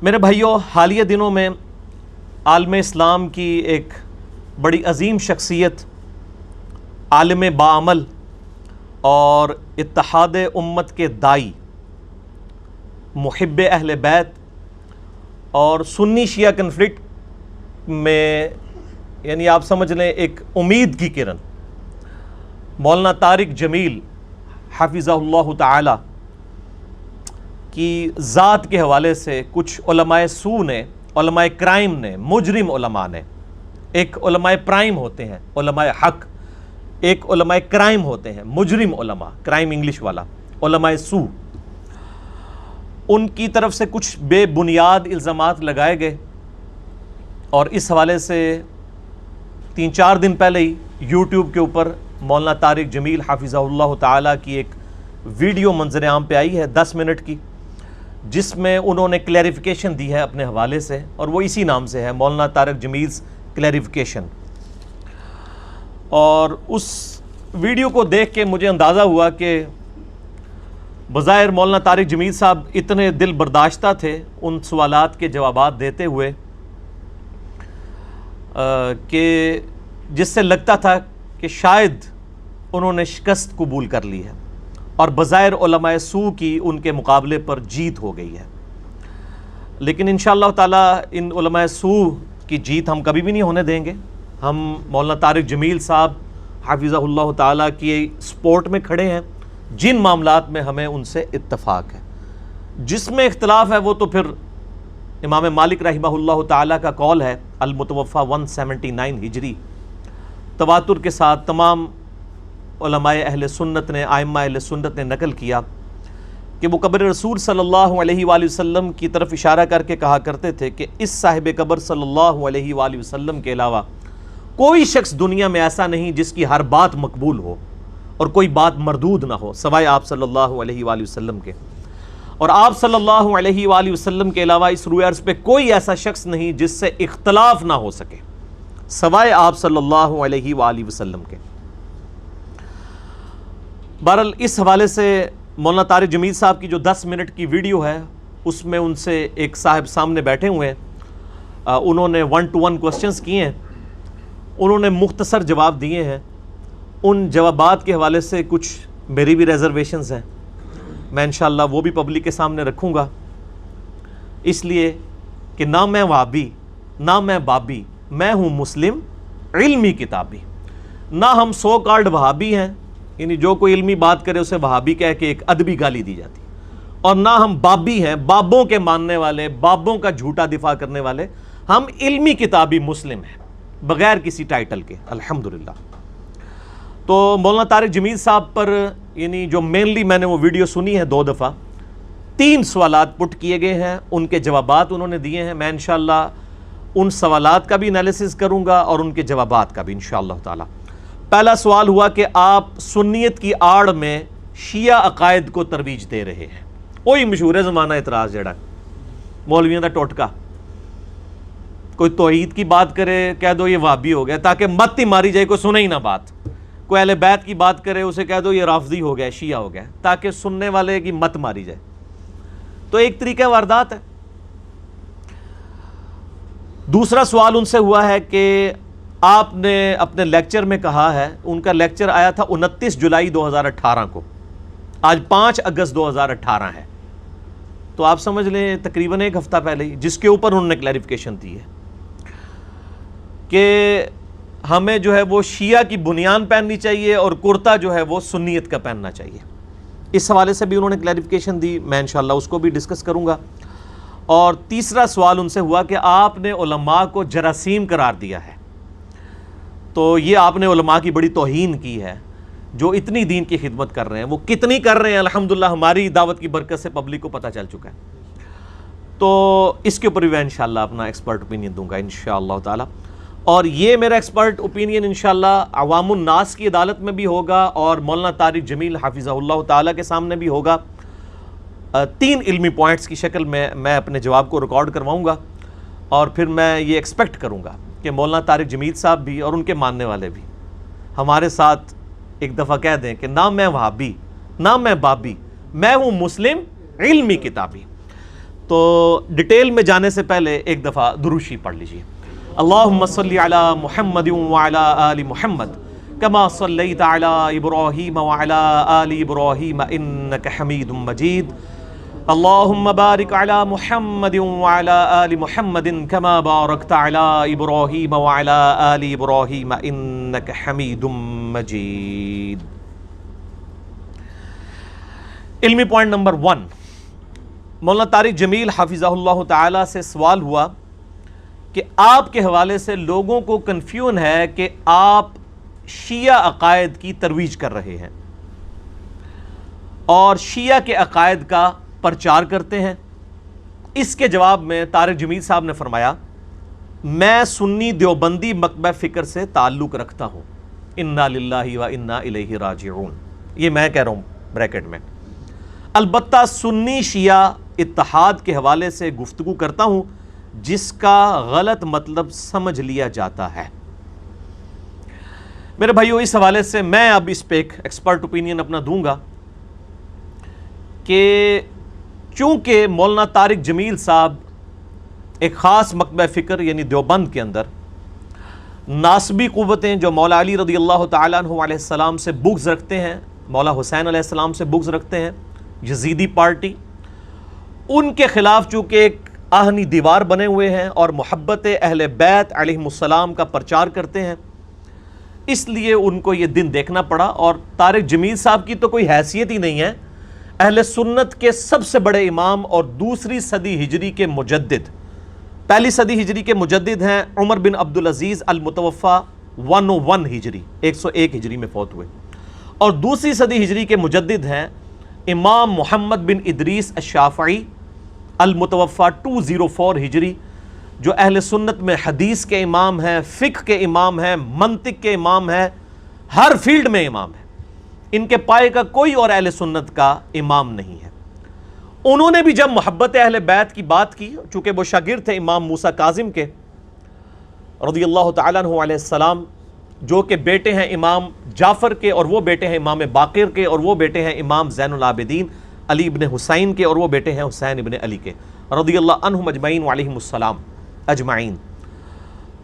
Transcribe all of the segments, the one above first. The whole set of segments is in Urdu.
میرے بھائیوں، حالیہ دنوں میں عالم اسلام کی ایک بڑی عظیم شخصیت، عالم باعمل اور اتحاد امت کے دائی، محب اہل بیت اور سنی شیعہ کنفلکٹ میں یعنی آپ سمجھ لیں ایک امید کی کرن، مولانا طارق جمیل حفظہ اللہ تعالی کی ذات کے حوالے سے کچھ علماء سو نے، علماء کرائم نے، مجرم علماء نے، ایک علماء پرائم ہوتے ہیں علماء حق، ایک علماء کرائم ہوتے ہیں مجرم علماء، کرائم انگلش والا، علماء سو، ان کی طرف سے کچھ بے بنیاد الزامات لگائے گئے اور اس حوالے سے 3-4 دن پہلے ہی یوٹیوب کے اوپر مولانا طارق جمیل حفظہ اللہ تعالی کی ایک ویڈیو منظر عام پہ آئی ہے 10 منٹ کی، جس میں انہوں نے کلیریفیکیشن دی ہے اپنے حوالے سے، اور وہ اسی نام سے ہے، مولانا طارق جمیل's کلیریفیکیشن۔ اور اس ویڈیو کو دیکھ کے مجھے اندازہ ہوا کہ بظاہر مولانا طارق جمیل صاحب اتنے دل برداشتہ تھے ان سوالات کے جوابات دیتے ہوئے کہ جس سے لگتا تھا کہ شاید انہوں نے شکست قبول کر لی ہے اور بظاہر علماء سو کی ان کے مقابلے پر جیت ہو گئی ہے، لیکن انشاءاللہ تعالی ان علماء سو کی جیت ہم کبھی بھی نہیں ہونے دیں گے۔ ہم مولانا طارق جمیل صاحب حفظہ اللہ تعالی کی سپورٹ میں کھڑے ہیں، جن معاملات میں ہمیں ان سے اتفاق ہے، جس میں اختلاف ہے وہ تو پھر امام مالک رحمہ اللہ تعالی کا قول ہے، المتوفی 179 ہجری، تواتر کے ساتھ تمام علماء اہل سنت نے، ائمہ اہل سنت نے نقل کیا کہ وہ قبر رسول صلی اللہ علیہ وآلہ وسلم کی طرف اشارہ کر کے کہا کرتے تھے کہ اس صاحب قبر صلی اللہ علیہ وآلہ وسلم کے علاوہ کوئی شخص دنیا میں ایسا نہیں جس کی ہر بات مقبول ہو اور کوئی بات مردود نہ ہو سوائے آپ صلی اللہ علیہ وآلہ وسلم کے، اور آپ صلی اللہ علیہ وآلہ وسلم کے علاوہ اس روئے ارض پہ کوئی ایسا شخص نہیں جس سے اختلاف نہ ہو سکے سوائے آپ صلی اللہ علیہ وآلہ وسلم کے۔ بہرحال اس حوالے سے مولانا طارق جمیل صاحب کی جو 10 منٹ کی ویڈیو ہے اس میں ان سے ایک صاحب سامنے بیٹھے ہوئے ہیں، انہوں نے 1-to-1 کوسچنز کیے ہیں، انہوں نے مختصر جواب دیے ہیں، ان جوابات کے حوالے سے کچھ میری بھی ریزرویشنز ہیں، میں انشاءاللہ وہ بھی پبلک کے سامنے رکھوں گا، اس لیے کہ نہ میں وہابی نہ میں بابی، میں ہوں مسلم علمی کتابی، نہ ہم سو کالڈ وہابی ہیں، یعنی جو کوئی علمی بات کرے اسے وہابی کہہ کے ایک ادبی گالی دی جاتی، اور نہ ہم بابی ہیں، بابوں کے ماننے والے، بابوں کا جھوٹا دفاع کرنے والے، ہم علمی کتابی مسلم ہیں بغیر کسی ٹائٹل کے الحمدللہ۔ تو مولانا طارق جمیل صاحب پر یعنی جو مینلی میں نے وہ ویڈیو سنی ہے 2 دفعہ، 3 سوالات پٹ کیے گئے ہیں، ان کے جوابات انہوں نے دیے ہیں، میں انشاءاللہ ان سوالات کا بھی انالیسس کروں گا اور ان کے جوابات کا بھی انشاءاللہ تعالی۔ پہلا سوال ہوا کہ آپ سنیت کی آڑ میں شیعہ عقائد کو ترویج دے رہے ہیں، وہی مشہور زمانہ اعتراض جڑا مولویوں دا ٹوٹکا، کوئی توحید کی بات کرے کہہ دو یہ وہابی ہو گیا تاکہ مت ہی ماری جائے، کوئی سنے ہی نہ بات، کوئی اہل بیت کی بات کرے اسے کہہ دو یہ رافضی ہو گیا، شیعہ ہو گیا، تاکہ سننے والے کی مت ماری جائے، تو ایک طریقہ واردات ہے۔ دوسرا سوال ان سے ہوا ہے کہ آپ نے اپنے لیکچر میں کہا ہے، ان کا لیکچر آیا تھا 29 جولائی 2018 کو، آج 5 اگست 2018 ہے، تو آپ سمجھ لیں تقریباً 1 ہفتہ پہلے ہی، جس کے اوپر انہوں نے کلیریفیکیشن دی ہے کہ ہمیں جو ہے وہ شیعہ کی بنیان پہننی چاہیے اور کرتا جو ہے وہ سنیت کا پہننا چاہیے، اس حوالے سے بھی انہوں نے کلیریفیکیشن دی، میں انشاءاللہ اس کو بھی ڈسکس کروں گا۔ اور تیسرا سوال ان سے ہوا کہ آپ نے علماء کو جراثیم قرار دیا ہے، تو یہ آپ نے علماء کی بڑی توہین کی ہے جو اتنی دین کی خدمت کر رہے ہیں، وہ کتنی کر رہے ہیں الحمدللہ ہماری دعوت کی برکت سے پبلک کو پتہ چل چکا ہے، تو اس کے اوپر بھی میں انشاءاللہ اپنا ایکسپرٹ اوپینین دوں گا انشاءاللہ تعالی، اور یہ میرا ایکسپرٹ اوپینین انشاءاللہ عوام الناس کی عدالت میں بھی ہوگا اور مولانا طارق جمیل حفظہ اللہ تعالی کے سامنے بھی ہوگا، 3 علمی پوائنٹس کی شکل میں اپنے جواب کو ریکارڈ کرواؤں گا، اور پھر میں یہ ایکسپیکٹ کروں گا کہ مولانا طارق جمیل صاحب بھی اور ان کے ماننے والے بھی ہمارے ساتھ ایک دفعہ کہہ دیں کہ نہ میں وہابی نہ میں بابی، میں ہوں مسلم علمی کتابی۔ تو ڈیٹیل میں جانے سے پہلے ایک دفعہ درود پڑھ لیجیے. اللہم صلی علی محمد وعلی آل محمد کما صلیت علی ابراہیم وعلی آل ابراہیم انک حمید مجید. اللہم بارک علی محمد وعلی آل محمد کما بارکت علی ابراہیم وعلی آل ابراہیم انک حمید مجید. علمی پوائنٹ نمبر 1. مولانا طارق جمیل حافظہ اللہ تعالی سے سوال ہوا کہ آپ کے حوالے سے لوگوں کو کنفیوژن ہے کہ آپ شیعہ عقائد کی ترویج کر رہے ہیں اور شیعہ کے عقائد کا پرچار کرتے ہیں. اس کے جواب میں طارق جمیل صاحب نے فرمایا میں سنی دیوبندی مکتبہ فکر سے تعلق رکھتا ہوں. انا للہ و انا الیہ راجعون. یہ میں کہہ رہا ہوں بریکٹ میں. البتہ سنی شیعہ اتحاد کے حوالے سے گفتگو کرتا ہوں جس کا غلط مطلب سمجھ لیا جاتا ہے. میرے بھائیو اس حوالے سے میں اب اس پہ ایک ایکسپرٹ اوپینین اپنا دوں گا کہ چونکہ مولانا طارق جمیل صاحب ایک خاص مکتبہ فکر یعنی دیوبند کے اندر ناسبی قوتیں جو مولا علی رضی اللہ تعالیٰ عنہ علیہ السلام سے بغض رکھتے ہیں, مولا حسین علیہ السلام سے بغض رکھتے ہیں, یزیدی پارٹی, ان کے خلاف چونکہ ایک آہنی دیوار بنے ہوئے ہیں اور محبت اہل بیت علیہم السلام کا پرچار کرتے ہیں, اس لیے ان کو یہ دن دیکھنا پڑا. اور طارق جمیل صاحب کی تو کوئی حیثیت ہی نہیں ہے. اہل سنت کے سب سے بڑے امام اور دوسری صدی ہجری کے مجدد, پہلی صدی ہجری کے مجدد ہیں عمر بن عبدالعزیز المتوفی 101 ہجری 101 ہجری میں فوت ہوئے, اور دوسری صدی ہجری کے مجدد ہیں امام محمد بن ادریس الشافعی المتوفی 204 ہجری, جو اہل سنت میں حدیث کے امام ہیں, فقہ کے امام ہیں, منطق کے امام ہیں, ہر فیلڈ میں امام ہیں. ان کے پائے کا کوئی اور اہل سنت کا امام نہیں ہے. انہوں نے بھی جب محبت اہل بیت کی بات کی, چونکہ وہ شاگرد تھے امام موسیٰ کاظم کے رضی اللہ تعالیٰ عنہ علیہ السلام, جو کہ بیٹے ہیں امام جعفر کے اور وہ بیٹے ہیں امام باقر کے اور وہ بیٹے ہیں امام زین العابدین علی ابن حسین کے اور وہ بیٹے ہیں حسین ابن علی کے رضی اللہ عنہم اجمعین وعلیہم السلام اجمعین.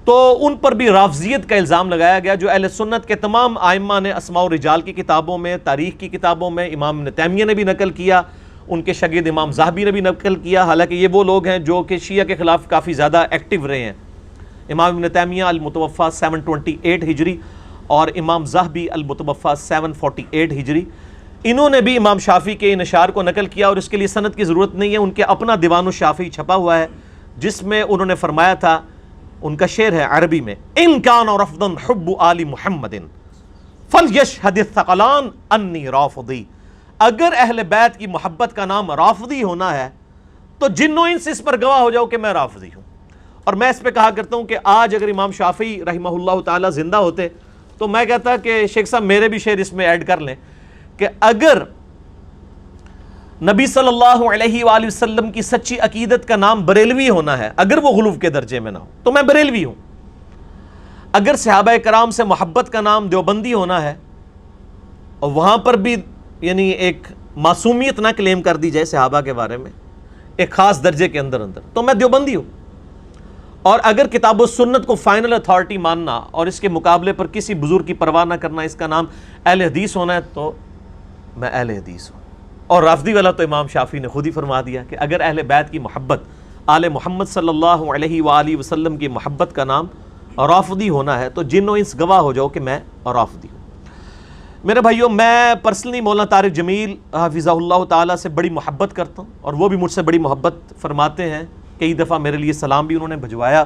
تو ان پر بھی رافضیت کا الزام لگایا گیا, جو اہل سنت کے تمام ائمہ نے اسماء و رجال کی کتابوں میں, تاریخ کی کتابوں میں, امام ابن تیمیہ نے بھی نقل کیا, ان کے شاگرد امام ذہبی نے بھی نقل کیا. حالانکہ یہ وہ لوگ ہیں جو کہ شیعہ کے خلاف کافی زیادہ ایکٹیو رہے ہیں. امام ابن تیمیہ المتوفی 728 ہجری اور امام ذہبی المتوفی 748 ہجری, انہوں نے بھی امام شافعی کے ان اشعار کو نقل کیا, اور اس کے لیے سند کی ضرورت نہیں ہے. ان کے اپنا دیوان الشافعی چھپا ہوا ہے جس میں انہوں نے فرمایا تھا, ان کا شعر ہے عربی میں, ان کان رفضا حب آل محمد فلیشہد الثقلان انی رافضی. اگر اہل بیت کی محبت کا نام رافضی ہونا ہے تو جن و انس اس پر گواہ ہو جاؤ کہ میں رافضی ہوں. اور میں اس پہ کہا کرتا ہوں کہ آج اگر امام شافعی رحمہ اللہ تعالی زندہ ہوتے تو میں کہتا کہ شیخ صاحب میرے بھی شعر اس میں ایڈ کر لیں کہ اگر نبی صلی اللہ علیہ وآلہ وسلم کی سچی عقیدت کا نام بریلوی ہونا ہے, اگر وہ غلو کے درجے میں نہ ہو تو میں بریلوی ہوں. اگر صحابہ کرام سے محبت کا نام دیوبندی ہونا ہے اور وہاں پر بھی یعنی ایک معصومیت نہ کلیم کر دی جائے صحابہ کے بارے میں ایک خاص درجے کے اندر تو میں دیوبندی ہوں. اور اگر کتاب و سنت کو فائنل اتھارٹی ماننا اور اس کے مقابلے پر کسی بزرگ کی پرواہ نہ کرنا, اس کا نام اہل حدیث ہونا ہے تو میں اہل حدیث ہوں. اور رافضی والا تو امام شافعی نے خود ہی فرما دیا کہ اگر اہل بیت کی محبت, آل محمد صلی اللہ علیہ وآلہ وسلم کی محبت کا نام رافضی ہونا ہے تو جن و انس گواہ ہو جاؤ کہ میں رافضی ہوں. میرے بھائیوں, میں پرسنلی مولانا طارق جمیل حافظہ اللہ تعالیٰ سے بڑی محبت کرتا ہوں اور وہ بھی مجھ سے بڑی محبت فرماتے ہیں. کئی دفعہ میرے لیے سلام بھی انہوں نے بھجوایا,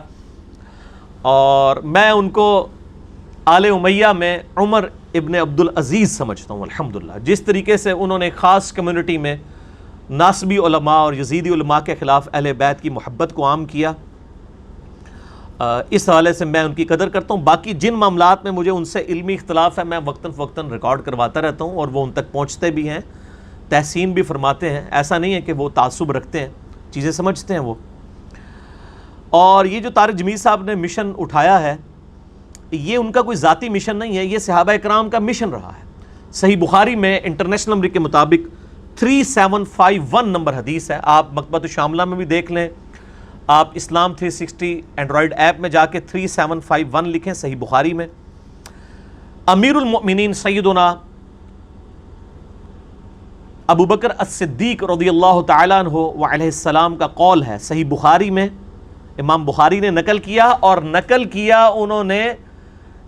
اور میں ان کو آل امیہ میں عمر ابن عبدالعزیز سمجھتا ہوں الحمدللہ. جس طریقے سے انہوں نے خاص کمیونٹی میں ناسبی علماء اور یزیدی علماء کے خلاف اہل بیت کی محبت کو عام کیا, اس حوالے سے میں ان کی قدر کرتا ہوں. باقی جن معاملات میں مجھے ان سے علمی اختلاف ہے میں وقتاً فوقتاً ریکارڈ کرواتا رہتا ہوں اور وہ ان تک پہنچتے بھی ہیں, تحسین بھی فرماتے ہیں. ایسا نہیں ہے کہ وہ تعصب رکھتے ہیں, چیزیں سمجھتے ہیں وہ. اور یہ جو طارق جمیل صاحب نے مشن اٹھایا ہے یہ ان کا کوئی ذاتی مشن نہیں ہے, یہ صحابہ کرام کا مشن رہا ہے. صحیح بخاری میں انٹرنیشنل نمبر کے مطابق 3751 نمبر حدیث ہے. آپ مکتبۃ الشاملہ میں بھی دیکھ لیں, آپ اسلام 360 اینڈرائڈ ایپ میں جا کے 3751 لکھیں, صحیح بخاری میں. امیر المؤمنین سیدنا ابو بکر الصدیق رضی اللہ تعالیٰ عنہ وعلیہ السلام کا قول ہے, صحیح بخاری میں. امام بخاری نے نقل کیا, اور نقل کیا انہوں نے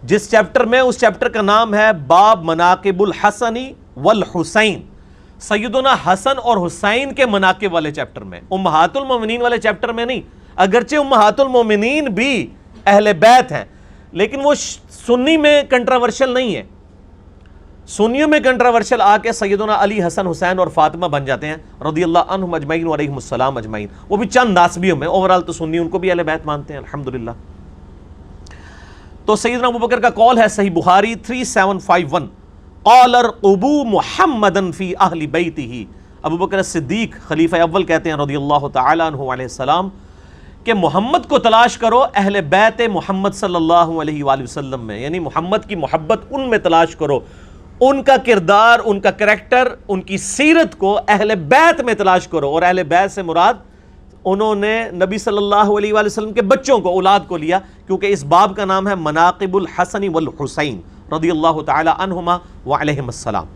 جس چیپٹر میں, اس چیپٹر کا نام ہے باب مناقب الحسن والحسین, سیدنا حسن اور حسین کے مناقب والے چیپٹر میں, امہات المومنین والے چیپٹر میں نہیں. اگرچہ امہات المومنین بھی اہل بیت ہیں, لیکن وہ سنی میں کنٹراورشل نہیں ہے. سنیوں میں کنٹراورشل آ کے سیدنا علی, حسن, حسین اور فاطمہ بن جاتے ہیں رضی اللہ عنہم اجمعین وعلیہم السلام اجمعین. وہ بھی چند ناسبیوں میں, اوورال تو سنی ان کو بھی اہل بیت مانتے ہیں الحمدللہ. تو سیدنا ابو بکر کا قول ہے صحیح بخاری 3751, قال ارقبوا محمدا فی اہل بیتہ. ابو بکر صدیق خلیفہ اول کہتے ہیں رضی اللہ تعالی عنہ علیہ السلام کہ محمد کو تلاش کرو اہل بیت محمد صلی اللہ علیہ وآلہ وسلم میں, یعنی محمد کی محبت ان میں تلاش کرو, ان کا کردار, ان کا کریکٹر, ان کی سیرت کو اہل بیت میں تلاش کرو. اور اہل بیت سے مراد انہوں نے نبی صلی اللہ علیہ وآلہ وسلم کے بچوں کو, اولاد کو لیا, کیونکہ اس باب کا نام ہے مناقب الحسن والحسین رضی اللہ تعالی عنہما وعلیہم السلام.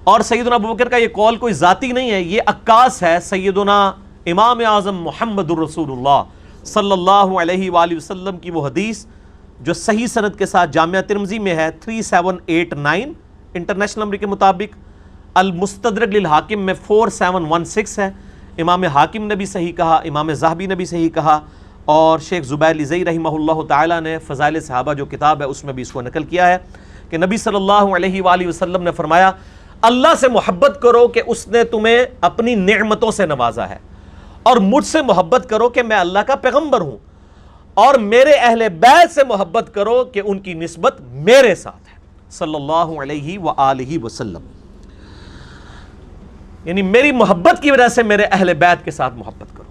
اور سیدنا ابو بکر کا یہ قول کوئی ذاتی نہیں ہے, یہ عکاس ہے سیدنا امام اعظم محمد الرسول اللہ صلی اللہ علیہ وآلہ وسلم کی وہ حدیث جو صحیح سند کے ساتھ جامعہ ترمذی میں ہے 3789 انٹرنیشنل نمبر کے مطابق, المستدرک للحاکم میں 4716 ہے. امام حاکم نے بھی صحیح کہا, امام ذہبی نے بھی صحیح کہا, اور شیخ زبیر لزئی رحمہ اللہ تعالیٰ نے فضائل صحابہ جو کتاب ہے اس میں بھی اس کو نقل کیا ہے کہ نبی صلی اللہ علیہ وآلہ وسلم نے فرمایا, اللہ سے محبت کرو کہ اس نے تمہیں اپنی نعمتوں سے نوازا ہے, اور مجھ سے محبت کرو کہ میں اللہ کا پیغمبر ہوں, اور میرے اہل بیت سے محبت کرو کہ ان کی نسبت میرے ساتھ ہے صلی اللہ علیہ وآلہ وسلم. یعنی میری محبت کی وجہ سے میرے اہل بیت کے ساتھ محبت کرو.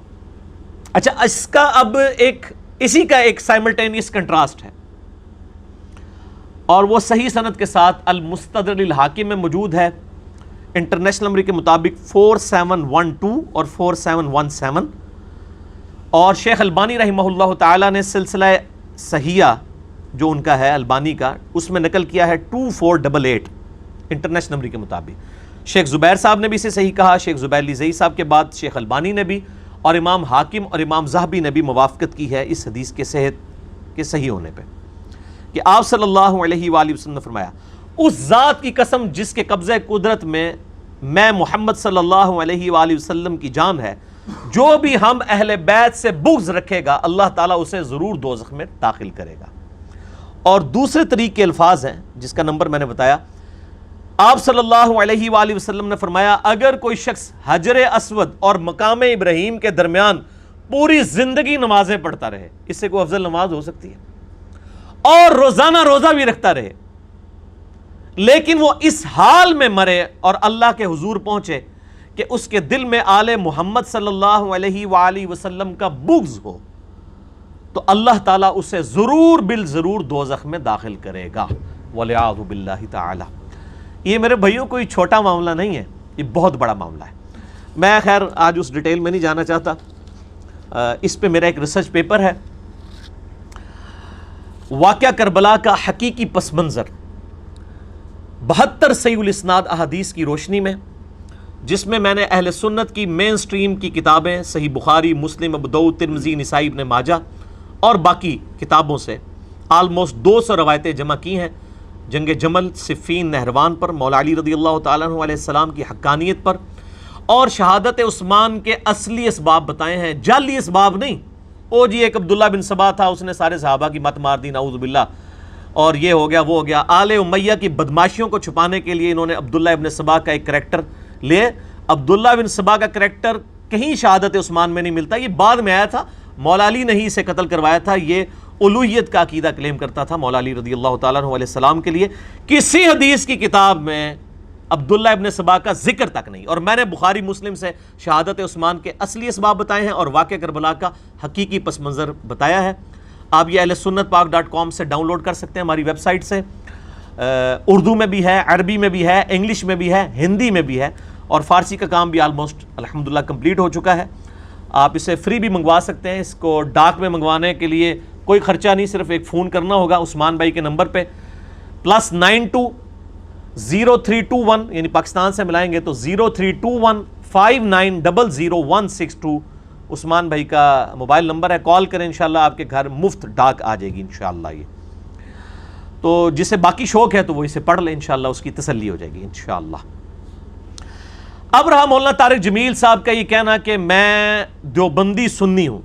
اچھا, اس کا اب اسی کا ایک سائملٹینیس کنٹراسٹ ہے, اور وہ صحیح سند کے ساتھ المستدرک للحاکم میں موجود ہے انٹرنیشنل نمبر کے مطابق 4712 اور 4717. اور شیخ البانی رحمہ اللہ تعالیٰ نے سلسلہ صحیحہ جو ان کا ہے البانی کا, اس میں نقل کیا ہے 2488 انٹرنیشنل نمبر کے مطابق. شیخ زبیر صاحب نے بھی اسے صحیح کہا, شیخ زبیر لزئی صاحب کے بعد شیخ البانی نے بھی, اور امام حاکم اور امام ذہبی نے بھی موافقت کی ہے اس حدیث کے صحت کے صحیح ہونے پہ, کہ آپ صلی اللہ علیہ وآلہ وسلم نے فرمایا, اس ذات کی قسم جس کے قبضہ قدرت میں میں محمد صلی اللہ علیہ وآلہ وسلم کی جان ہے, جو بھی ہم اہل بیت سے بغض رکھے گا اللہ تعالیٰ اسے ضرور دوزخ میں داخل کرے گا. اور دوسرے طریق کے الفاظ ہیں جس کا نمبر میں نے بتایا, آپ صلی اللہ علیہ وآلہ وسلم نے فرمایا, اگر کوئی شخص حجر اسود اور مقام ابراہیم کے درمیان پوری زندگی نمازیں پڑھتا رہے, اس سے کوئی افضل نماز ہو سکتی ہے, اور روزانہ روزہ بھی رکھتا رہے, لیکن وہ اس حال میں مرے اور اللہ کے حضور پہنچے کہ اس کے دل میں آل محمد صلی اللہ علیہ وآلہ وسلم کا بغض ہو, تو اللہ تعالیٰ اسے ضرور بالضرور دوزخ میں داخل کرے گا والعیاذ باللہ تعالی. یہ میرے بھائیوں کوئی چھوٹا معاملہ نہیں ہے, یہ بہت بڑا معاملہ ہے. میں خیر آج اس ڈیٹیل میں نہیں جانا چاہتا, اس پہ میرا ایک ریسرچ پیپر ہے, واقعہ کربلا کا حقیقی پس منظر 72 صحیح الاسناد احادیث کی روشنی میں, جس میں میں نے اہل سنت کی مین سٹریم کی کتابیں صحیح بخاری, مسلم, ابو داؤد, ترمذی, نسائی, ابن ماجہ اور باقی کتابوں سے آلموسٹ 200 روایتیں جمع کی ہیں. جنگ جمل, صفین, نہروان پر, مولا علی رضی اللہ تعالیٰ عنہ علیہ السلام کی حقانیت پر, اور شہادت عثمان کے اصلی اسباب بتائے ہیں, جعلی اسباب نہیں. او جی ایک عبداللہ بن سبا تھا, اس نے سارے صحابہ کی مت مار دی, نعوذ باللہ, اور یہ ہو گیا وہ ہو گیا. آل امیہ کی بدماشیوں کو چھپانے کے لیے انہوں نے عبداللہ ابن سبا کا ایک کریکٹر لے. عبداللہ بن سبا کا کریکٹر کہیں شہادت عثمان میں نہیں ملتا, یہ بعد میں آیا تھا, مولا علی نے ہی اسے قتل کروایا تھا. یہ الوہیت کا عقیدہ کلیم کرتا تھا مولا علی رضی اللہ تعالیٰ عنہ علیہ السلام کے لیے. کسی حدیث کی کتاب میں عبداللہ ابن سبا کا ذکر تک نہیں, اور میں نے بخاری مسلم سے شہادت عثمان کے اصلی اسباب بتائے ہیں اور واقعہ کربلا کا حقیقی پس منظر بتایا ہے. آپ یہ اہل سنت پاک .com سے ڈاؤن لوڈ کر سکتے ہیں, ہماری ویب سائٹ سے. اردو میں بھی ہے, عربی میں بھی ہے, انگلش میں بھی ہے, ہندی میں بھی ہے, اور فارسی کا کام بھی آلموسٹ الحمدللہ کمپلیٹ ہو چکا ہے. آپ اسے فری بھی منگوا سکتے ہیں. اس کو ڈاک میں منگوانے کے لیے کوئی خرچہ نہیں, صرف ایک فون کرنا ہوگا عثمان بھائی کے نمبر پہ +920321, یعنی پاکستان سے ملائیں گے تو 032159000162 عثمان بھائی کا موبائل نمبر ہے. کال کریں, انشاءاللہ آپ کے گھر مفت ڈاک آ جائے گی انشاءاللہ. یہ تو جسے باقی شوق ہے تو وہ اسے پڑھ لے, انشاءاللہ اس کی تسلی ہو جائے گی انشاءاللہ. اب رہا مولانا طارق جمیل صاحب کا یہ کہنا کہ میں دیوبندی سنی ہوں,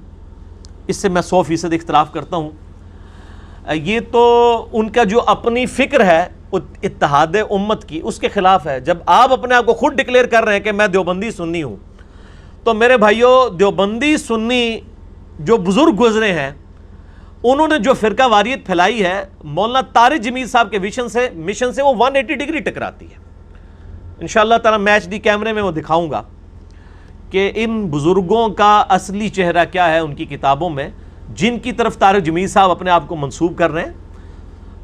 اس سے میں 100% اختلاف کرتا ہوں. یہ تو ان کا جو اپنی فکر ہے اتحاد امت کی, اس کے خلاف ہے. جب آپ اپنے آپ کو خود ڈکلیئر کر رہے ہیں کہ میں دیوبندی سنی ہوں, تو میرے بھائیوں دیوبندی سنی جو بزرگ گزرے ہیں انہوں نے جو فرقہ واریت پھیلائی ہے, مولانا طارق جمیل صاحب کے مشن سے وہ 180 ڈگری ٹکراتی ہے. انشاءاللہ تعالی میں HD کیمرے میں وہ دکھاؤں گا کہ ان بزرگوں کا اصلی چہرہ کیا ہے ان کی کتابوں میں, جن کی طرف طارق جمیل صاحب اپنے آپ کو منسوب کر رہے ہیں.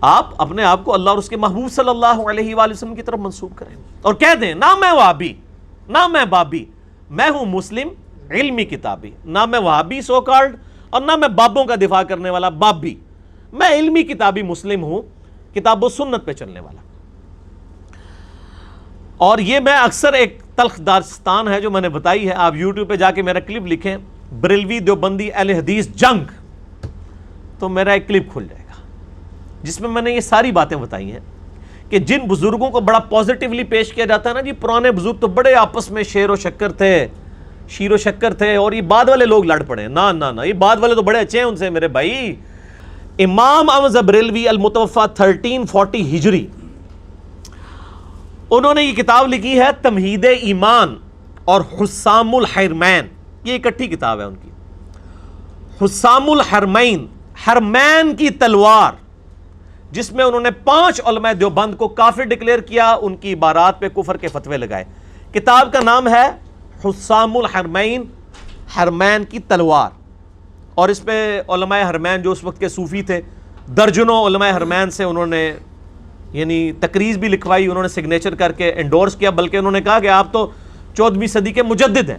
آپ اپنے آپ کو اللہ اور اس کے محبوب صلی اللہ علیہ وآلہ وسلم کی طرف منسوب کریں اور کہہ دیں نہ میں وہابی نہ میں بابی, میں ہوں مسلم علمی کتابی. نہ میں وہابی سو کالڈ اور نہ میں بابوں کا دفاع کرنے والا بابی, میں علمی کتابی مسلم ہوں, کتاب و سنت پہ چلنے والا. اور یہ میں اکثر ایک تلخ داستان ہے جو میں نے بتائی ہے, آپ یوٹیوب پہ جا کے میرا کلپ لکھیں بریلوی دیوبندی اہل حدیث جنگ, تو میرا ایک کلپ کھل جائے گا جس میں نے یہ ساری باتیں بتائی ہیں کہ جن بزرگوں کو بڑا پازیٹیولی پیش کیا جاتا ہے نا, جی پرانے بزرگ تو بڑے آپس میں شیر و شکر تھے اور یہ بعد والے لوگ لڑ پڑے. نہ یہ بعد والے تو بڑے اچھے ہیں ان سے میرے بھائی. امام احمد بریلوی المتوفا 1340 ہجری, انہوں نے یہ کتاب لکھی ہے تمہید ایمان اور حسام الحرمین, یہ اکٹھی کتاب ہے ان کی. حسام الحرمین, حرمین کی تلوار, جس میں انہوں نے 5 علماء دیوبند کو کافر ڈکلیئر کیا, ان کی عبارات پہ کفر کے فتوے لگائے. کتاب کا نام ہے حسام الحرمین, حرمین کی تلوار. اور اس پہ علماء حرمین جو اس وقت کے صوفی تھے, درجنوں علماء حرمین سے انہوں نے یعنی تقریر بھی لکھوائی, انہوں نے سگنیچر کر کے انڈورس کیا, بلکہ انہوں نے کہا کہ آپ تو 14ویں صدی کے مجدد ہیں.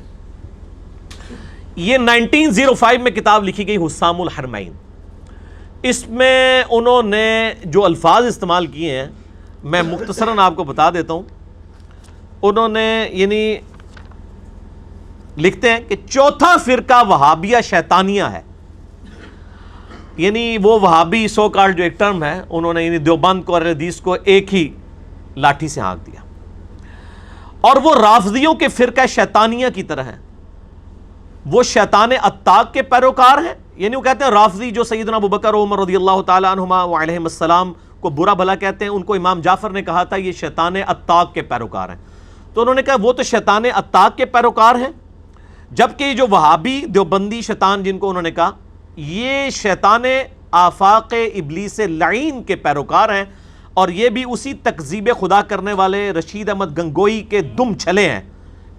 یہ 1905 میں کتاب لکھی گئی حسام الحرمین. اس میں انہوں نے جو الفاظ استعمال کیے ہیں میں مختصراً آپ کو بتا دیتا ہوں. انہوں نے یعنی لکھتے ہیں کہ چوتھا فرقہ وہابیہ شیطانیہ ہے, یعنی وہ وہابی سو کالڈ جو ایک ٹرم ہے, انہوں نے یعنی دیوبند کو اور حدیث کو ایک ہی لاٹھی سے ہانک دیا. اور وہ رافضیوں کے فرقہ شیطانیہ کی طرح ہیں, وہ شیطان اتاق کے پیروکار ہیں. یعنی وہ کہتے ہیں رافضی جو سیدنا ابوبکر عمر رضی اللہ تعالیٰ عنہما وعلیہم السلام کو برا بھلا کہتے ہیں, ان کو امام جعفر نے کہا تھا یہ شیطان اتاق کے پیروکار ہیں. تو انہوں نے کہا وہ تو شیطان اتاق کے پیروکار ہیں, جبکہ یہ جو وہابی دیوبندی شیطان جن کو انہوں نے کہا یہ شیطان آفاق ابلیس لعین کے پیروکار ہیں, اور یہ بھی اسی تکذیب خدا کرنے والے رشید احمد گنگوئی کے دم چھلے ہیں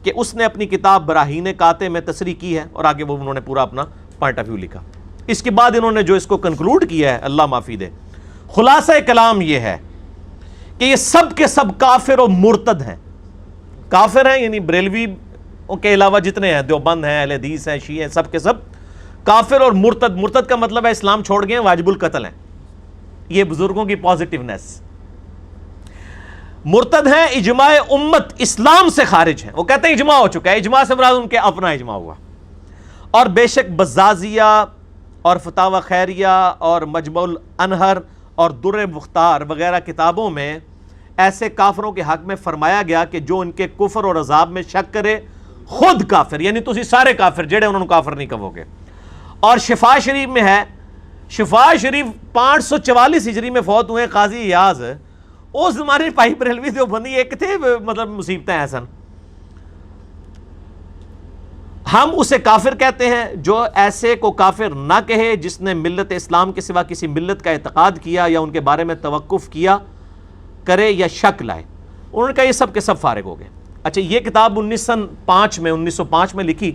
کہ اس نے اپنی کتاب براہین قاطع میں تصریح کی ہے, اور آگے وہ انہوں نے پورا اپنا پوائنٹ آف ویو لکھا. اس کے بعد انہوں نے جو اس کو کنکلوڈ کیا ہے, اللہ معافی دے, خلاصہ کلام یہ ہے کہ یہ سب کے سب کافر و مرتد ہیں. کافر ہیں یعنی بریلوی کے علاوہ جتنے ہیں, دیوبند ہیں, اہل حدیث ہیں, شیعہ ہیں, سب کے سب کافر اور مرتد. مرتد کا مطلب ہے اسلام چھوڑ گئے, واجب القتل ہیں. یہ بزرگوں کی پازیٹیونیس. مرتد ہیں اجماع امت, اسلام سے خارج ہیں. وہ کہتے ہیں اجماع ہو چکا ہے, اجماع سے مراد ان کے اپنا اجماع ہوا. اور بے شک بزازیہ اور فتاوی خیریہ اور مجمع الانہر اور در مختار وغیرہ کتابوں میں ایسے کافروں کے حق میں فرمایا گیا کہ جو ان کے کفر اور عذاب میں شک کرے خود کافر, یعنی تسی سارے کافر جڑے انہوں نے کافر نہیں کہو گے. اور شفا شریف میں ہے, شفا شریف 544 ہجری میں فوت ہوئے قاضی ایاز, اس زمانے پائی بریلوی دیوبندی ایک تھے, مطلب مصیبتیں ایسن. ہم اسے کافر کہتے ہیں جو ایسے کو کافر نہ کہے جس نے ملت اسلام کے سوا کسی ملت کا اعتقاد کیا یا ان کے بارے میں توقف کیا کرے یا شک لائے. انہوں نے کہا یہ سب کے سب فارغ ہو گئے. اچھا, یہ کتاب 1905 میں لکھی.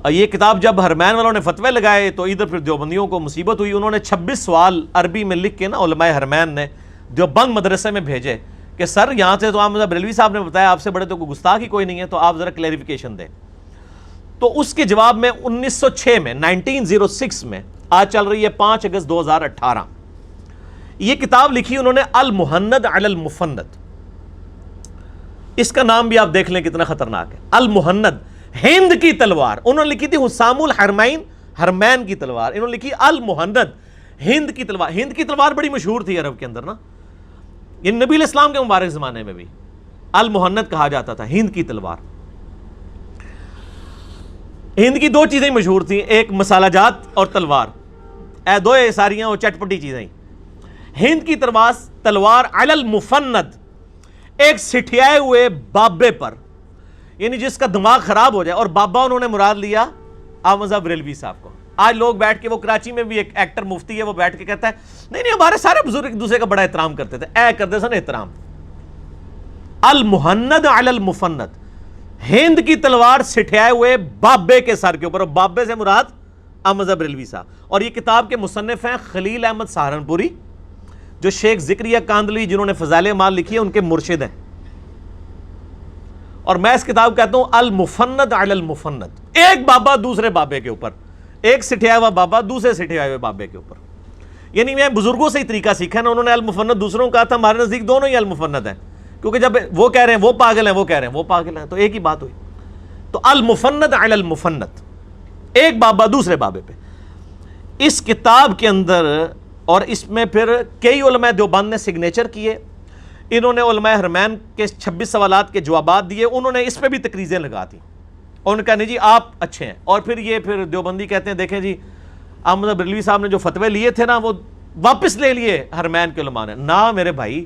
یہ کتاب جب حرمین والوں نے فتوے لگائے تو ادھر پھر دیوبندیوں کو مصیبت ہوئی. انہوں نے 26 سوال عربی میں لکھ کے نا علماء حرمین نے دیوبند مدرسے میں بھیجے کہ سر یہاں سے تو احمد رضا بریلوی صاحب نے بتایا آپ سے بڑے تو کوئی گستاخ ہی کوئی نہیں ہے، تو آپ ذرا کلیریفیکیشن دیں. تو اس کے جواب میں 1906 میں 1906 میں آج چل رہی ہے 5 اگست 2018 یہ کتاب لکھی انہوں نے المہند علی المفند. اس کا نام بھی آپ دیکھ لیں کتنا خطرناک ہے. المہند، ہند کی تلوار. انہوں نے لکھی تھی حسام الحرمین، حرمین کی تلوار. انہوں نے لکھی المہند، ہند کی تلوار. ہند کی تلوار بڑی مشہور تھی عرب کے اندر نا، یہ نبی علیہ السلام کے مبارک زمانے میں بھی المہند کہا جاتا تھا، ہند کی تلوار. ہند کی 2 چیزیں مشہور تھیں، ایک مسالہ جات اور تلوار. دو ساریاں وہ چٹپٹی چیزیں. ہند کی تلوار علی المفند، ایک سٹھیائے ہوئے بابے پر، یعنی جس کا دماغ خراب ہو جائے. اور بابا انہوں نے مراد لیا احمد رضا بریلوی صاحب کو. آج لوگ بیٹھ کے، وہ کراچی میں بھی ایک ایکٹر مفتی ہے، وہ بیٹھ کے کہتا ہے نہیں ہمارے سارے بزرگ ایک دوسرے کا بڑا احترام کرتے تھے. کرتے سن احترام. المہند علی المفند، ہند کی تلوار سٹھیائے ہوئے بابے کے سر کے اوپر، اور بابے سے مراد احمد رضا بریلوی صاحب. اور یہ کتاب کے مصنف ہیں خلیل احمد سہارنپوری، جو شیخ ذکریہ کاندھلی جنہوں نے فضائل اعمال لکھی ہے ان کے مرشد ہیں. اور میں اس کتاب کہتا ہوں المفند علی المفند، ایک بابا دوسرے بابے کے اوپر، ایک سٹھیا ہوا بابا دوسرے سٹھیا ہوئے بابے کے اوپر. یعنی میں بزرگوں سے ہی طریقہ سیکھا نا، انہوں نے المفند دوسروں کہا تھا، ہمارے نزدیک دونوں ہی المفند ہیں، کیونکہ جب وہ کہہ رہے ہیں وہ پاگل ہیں، وہ کہہ رہے ہیں وہ پاگل ہیں، تو ایک ہی بات ہوئی. تو المفند علی المفند، ایک بابا دوسرے بابے پہ. اس کتاب کے اندر، اور اس میں پھر کئی علماء دیوبند نے سگنیچر کیے، انہوں نے علماء حرمین کے 26 سوالات کے جوابات دیے، انہوں نے اس پہ بھی تقریزیں لگا دی، اور انہوں نے کہا نہیں جی آپ اچھے ہیں. اور پھر دیوبندی کہتے ہیں دیکھیں جی احمد رضا بریلوی صاحب نے جو فتوے لیے تھے نا وہ واپس لے لیے حرمین کے علماء نے. نہ میرے بھائی،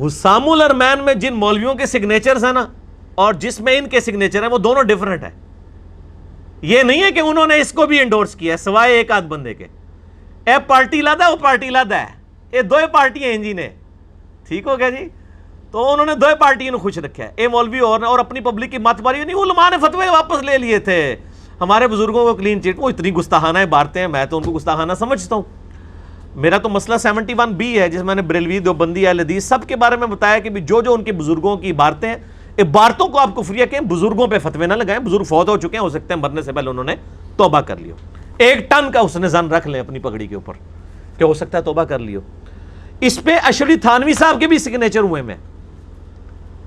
حسام الحرمین میں جن مولویوں کے سگنیچرز ہیں نا اور جس میں ان کے سگنیچر ہیں وہ دونوں ڈیفرنٹ ہیں. یہ نہیں ہے کہ انہوں نے اس کو بھی انڈورس کیا ہے سوائے ایک آدھ بندے کے. اے پارٹی لادا وہ پارٹی لادا ہے، یہ دو پارٹیاں ہیں جی نے. ٹھیک ہو گیا جی. تو انہوں نے دو پارٹیوں نے خوش رکھا ہے، اے مولوی اور اپنی پبلک کی مت ماری. نہیں، علماء نے فتوے واپس لے لیے تھے، ہمارے بزرگوں کو کلین چیٹ. وہ اتنی گستاخانہ عبارتیں ہیں، میں تو ان کو گستاخانہ سمجھتا ہوں. میرا تو مسئلہ 71B ہے جس میں نے بریلوی، دیوبندی، اہل حدیث سب کے بارے میں بتایا کہ جو ان کے بزرگوں کی عبارتیں ہیں، عبارتوں کو آپ کفریہ کہیں، بزرگوں پہ فتوے نہ لگائیں. بزرگ فوت ہو چکے ہیں، ہو سکتے ہیں مرنے سے پہلے انہوں نے توبہ کر لیو. 1 ٹن کا حسن ظن رکھ لیں اپنی پگڑی کے اوپر کہ ہو سکتا ہے توبہ کر لیو. اس پہ اشری تھانوی صاحب کے بھی سگنیچر ہوئے میں.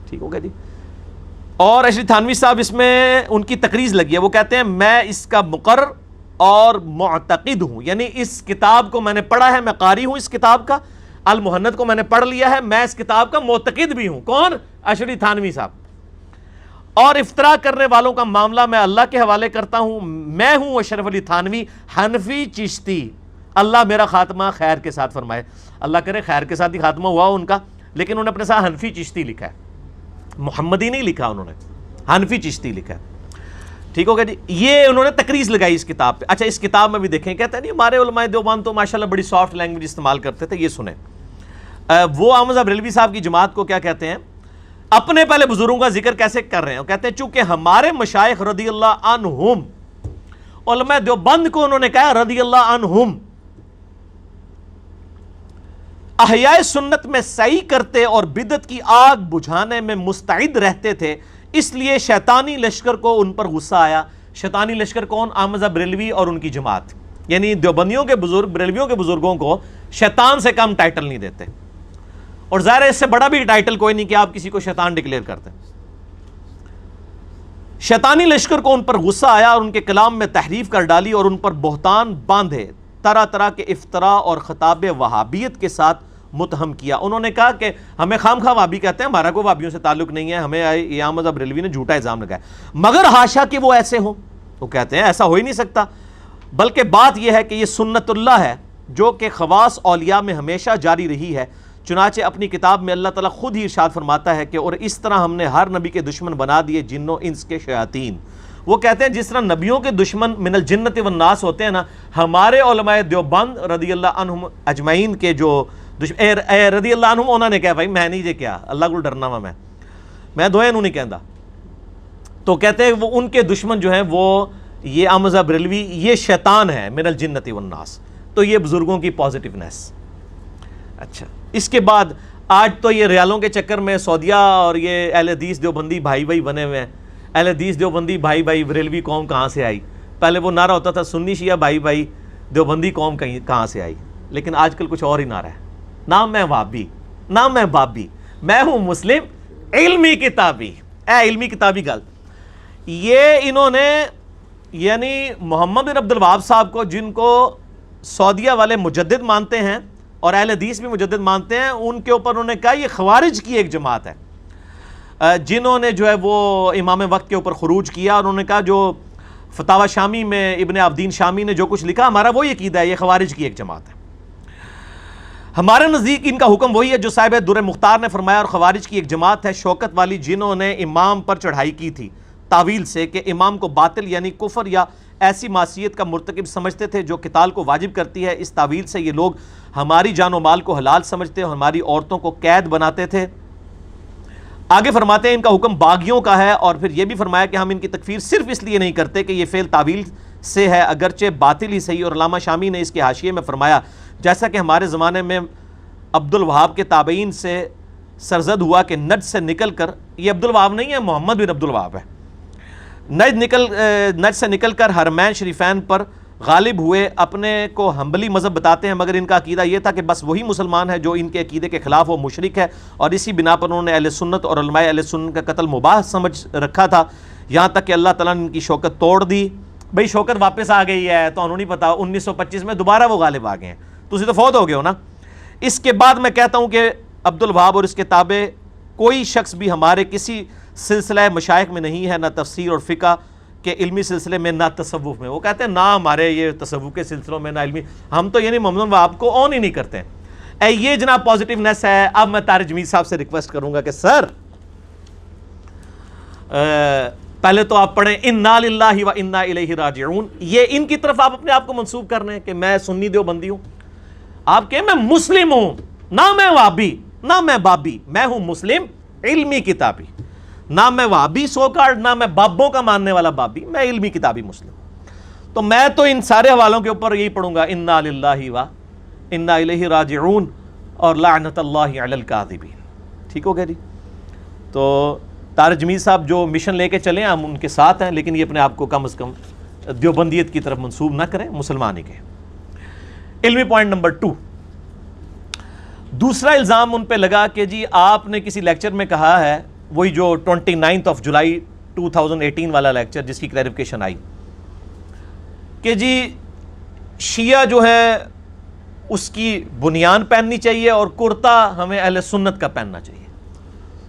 ٹھیک ہو گیا جی. اور اشری تھانوی صاحب اس میں ان کی تقریض لگی ہے، وہ کہتے ہیں میں اس کا مقرر اور معتقد ہوں، یعنی اس کتاب کو میں نے پڑھا ہے، میں قاری ہوں اس کتاب کا. المہند کو میں نے پڑھ لیا ہے، میں اس کتاب کا معتقد بھی ہوں. کون؟ اشری تھانوی صاحب. اور افطرا کرنے والوں کا معاملہ میں اللہ کے حوالے کرتا ہوں. میں ہوں اشرف علی تھانوی، حنفی چشتی. اللہ میرا خاتمہ خیر کے ساتھ فرمائے. اللہ کرے خیر کے ساتھ ہی خاتمہ ہوا ان کا، لیکن انہوں نے اپنے ساتھ حنفی چشتی لکھا ہے، محمدی نہیں لکھا، انہوں نے حنفی چشتی لکھا ہے. ٹھیک ہو گیا جی. یہ انہوں نے تقریض لگائی اس کتاب پہ. اچھا، اس کتاب میں بھی دیکھیں، کہتے ہیں نہیں ہمارے علماء دیوبند تو ماشاءاللہ بڑی سافٹ لینگویج استعمال کرتے تھے. یہ سنیں، وہ احمد رضا بریلوی صاحب کی جماعت کو کیا کہتے ہیں، اپنے پہلے بزرگوں کا ذکر کیسے کر رہے ہیں. کہتے ہیں چونکہ ہمارے مشائخ رضی اللہ عنہم، علماء دیوبند کو انہوں نے کہا رضی اللہ عنہم، احیاء سنت میں سعی کرتے اور بدعت کی آگ بجھانے میں مستعد رہتے تھے، اس لیے شیطانی لشکر کو ان پر غصہ آیا. شیطانی لشکر کون؟ احمد رضا بریلوی اور ان کی جماعت. یعنی دیوبندیوں کے بزرگ بریلویوں کے بزرگوں کو شیطان سے کم ٹائٹل نہیں دیتے، اور ظاہر ہے اس سے بڑا بھی ٹائٹل کوئی نہیں کہ آپ کسی کو شیطان ڈکلیئر کرتے. شیطانی لشکر کو ان پر غصہ آیا اور ان کے کلام میں تحریف کر ڈالی اور ان پر بہتان باندھے، طرح طرح کے افتراء اور خطاب وہابیت کے ساتھ متہم کیا. انہوں نے کہا کہ ہمیں خام خواہ وہابی کہتے ہیں، ہمارا کوئی وہابیوں سے تعلق نہیں ہے، ہمیں یہ احمد رضا بریلوی نے جھوٹا الزام لگایا. مگر حاشا کہ وہ ایسے ہوں. وہ کہتے ہیں ایسا ہو ہی نہیں سکتا، بلکہ بات یہ ہے کہ یہ سنت اللہ ہے جو کہ خواص اولیاء میں ہمیشہ جاری رہی ہے. چنانچہ اپنی کتاب میں اللہ تعالیٰ خود ہی ارشاد فرماتا ہے کہ اور اس طرح ہم نے ہر نبی کے دشمن بنا دیے جنوں انس کے شیاطین. وہ کہتے ہیں جس طرح نبیوں کے دشمن من الجنت والناس ہوتے ہیں نا، ہمارے علماء دیوبند رضی اللہ عنہم اجمعین کے جو رضی اللہ عنہم، انہوں نے کہا بھائی میں نہیں جے کیا اللہ کو ڈرنا وا، میں دوئے انہوں نہیں کہندا. تو کہتے ہیں وہ ان کے دشمن جو ہیں وہ یہ احمد رضا بریلوی، یہ شیطان ہے من الجنت والناس. تو یہ بزرگوں کی پازیٹیونیس. اچھا، اس کے بعد آج تو یہ ریالوں کے چکر میں سعودیہ اور یہ اہل حدیث دیوبندی بھائی بھائی بنے ہوئے ہیں. اہل حدیث دیوبندی بھائی بھائی بریلوی قوم کہاں سے آئی؟ پہلے وہ نعرہ ہوتا تھا سنی شیعہ بھائی بھائی دیوبندی قوم کہاں سے آئی. لیکن آج کل کچھ اور ہی نعرہ ہے. نہ میں وہابی نہ میں بابی، میں ہوں مسلم علمی کتابی. اے علمی کتابی گل. یہ انہوں نے یعنی محمد بن عبد الوہاب صاحب کو، جن کو سعودیہ والے مجدد مانتے ہیں اور اہل حدیث بھی مجدد مانتے ہیں، ان کے اوپر انہوں نے کہا یہ خوارج کی ایک جماعت ہے، جنہوں نے جو ہے وہ امام وقت کے اوپر خروج کیا. اور انہوں نے کہا جو فتاوی شامی میں ابن عابدین شامی نے جو کچھ لکھا ہمارا وہی عقیدہ ہے، یہ خوارج کی ایک جماعت ہے. ہمارے نزدیک ان کا حکم وہی ہے جو صاحب در مختار نے فرمایا، اور خوارج کی ایک جماعت ہے شوکت والی، جنہوں نے امام پر چڑھائی کی تھی تاویل سے کہ امام کو باطل یعنی کفر یا ایسی معصیت کا مرتکب سمجھتے تھے جو قتال کو واجب کرتی ہے. اس تاویل سے یہ لوگ ہماری جان و مال کو حلال سمجھتے اور ہماری عورتوں کو قید بناتے تھے. آگے فرماتے ہیں ان کا حکم باغیوں کا ہے، اور پھر یہ بھی فرمایا کہ ہم ان کی تکفیر صرف اس لیے نہیں کرتے کہ یہ فعل تاویل سے ہے اگرچہ باطل ہی صحیح. اور علامہ شامی نے اس کے حاشیے میں فرمایا جیسا کہ ہمارے زمانے میں عبد الوہاب کے تابعین سے سرزد ہوا کہ نجد سے نکل کر، یہ عبد الوہاب نہیں ہے، محمد بن عبد الوہاب ہے، نجد سے نکل کر حرمین شریفین پر غالب ہوئے. اپنے کو حنبلی مذہب بتاتے ہیں، مگر ان کا عقیدہ یہ تھا کہ بس وہی مسلمان ہے جو ان کے عقیدے کے خلاف وہ مشرک ہے، اور اسی بنا پر انہوں نے اہل سنت اور علماء اہل سنت کا قتل مباح سمجھ رکھا تھا، یہاں تک کہ اللہ تعالیٰ نے ان کی شوکت توڑ دی. بھئی شوکت واپس آ گئی ہے تو انہوں نہیں پتا 1925 میں دوبارہ وہ غالب آ گئے ہیں، تو تو فوت ہو گئے ہو نا. اس کے بعد میں کہتا ہوں کہ عبد الوہاب اور اس کے تابع کوئی شخص بھی ہمارے کسی سلسلہ مشائخ میں نہیں ہے، نہ تفسیر اور فقہ کے علمی سلسلے میں، نہ تصوف میں. وہ کہتے ہیں نہ ہمارے یہ تصوف کے سلسلوں میں، نہ علمی، ہم تو یعنی محمد وہاب کو آن ہی نہیں کرتے ہیں. یہ جناب پازیٹیونیس ہے. اب میں طارق جمیل صاحب سے ریکویسٹ کروں گا کہ سر پہلے تو آپ پڑھیں انا للہ و انا الیہ راجعون. یہ ان کی طرف آپ اپنے آپ کو منسوب کر رہے ہیں کہ میں سنی دیوبندی ہوں. آپ کہیں میں مسلم ہوں، نہ میں وہابی نہ میں بابی، میں ہوں مسلم علمی کتابی. نہ میں وہابی سو کارڈ، نہ میں بابوں کا ماننے والا بابی، میں علمی کتابی مسلم. تو میں تو ان سارے حوالوں کے اوپر یہی پڑھوں گا انا للہ و انا الیہ راجعون اور لعنت اللہ علی الکاذبین. ٹھیک ہو گیا جی؟ تو طارق جمیل صاحب جو مشن لے کے چلیں ہم ان کے ساتھ ہیں، لیکن یہ اپنے آپ کو کم از کم دیوبندیت کی طرف منسوب نہ کریں، مسلمان ہی کے. علمی پوائنٹ نمبر 2، دوسرا الزام ان پہ لگا کہ جی آپ نے کسی لیکچر میں کہا ہے، وہی جو 29 جولائی 2018 والا لیکچر جس کی کلیریفیکیشن آئی، کہ جی شیعہ جو ہے اس کی بنیان پہننی چاہیے اور کرتا ہمیں اہل سنت کا پہننا چاہیے.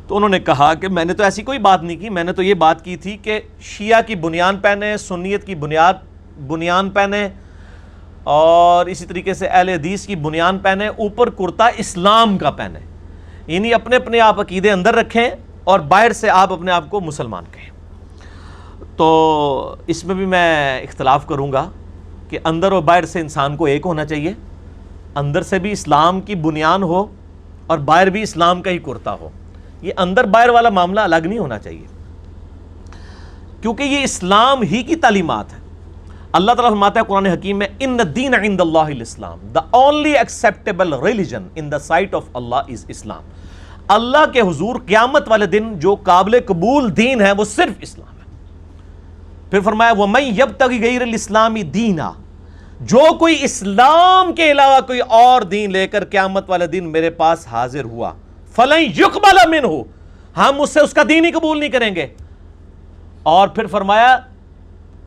تو انہوں نے کہا کہ میں نے تو ایسی کوئی بات نہیں کی، میں نے تو یہ بات کی تھی کہ شیعہ کی بنیان پہنے، سنیت کی بنیان پہنے، اور اسی طریقے سے اہل حدیث کی بنیان پہنے، اوپر کرتا اسلام کا پہنے. یعنی اپنے اپنے آپ عقیدے اندر رکھیں اور باہر سے آپ اپنے آپ کو مسلمان کہیں. تو اس میں بھی میں اختلاف کروں گا کہ اندر اور باہر سے انسان کو ایک ہونا چاہیے. اندر سے بھی اسلام کی بنیان ہو اور باہر بھی اسلام کا ہی کرتا ہو. یہ اندر باہر والا معاملہ الگ نہیں ہونا چاہیے، کیونکہ یہ اسلام ہی کی تعلیمات ہے. اللہ تعالیٰ فرماتا ہے قرآن حکیم میں ان الدین عند اللہ الاسلام، the only acceptable religion in the sight of Allah is Islam. اللہ کے حضور قیامت والے دن جو قابل قبول دین ہے وہ صرف اسلام ہے. پھر فرمایا وَمَن يَبْتَغِ غَيْرَ الْإِسْلَامِ دِينًا، جو کوئی اسلام کے علاوہ کوئی اور دین لے کر قیامت والے دن میرے پاس حاضر ہوا فَلَن يُقْبَلَ مِنْهُ، ہم اس سے اس کا دین ہی قبول نہیں کریں گے. اور پھر فرمایا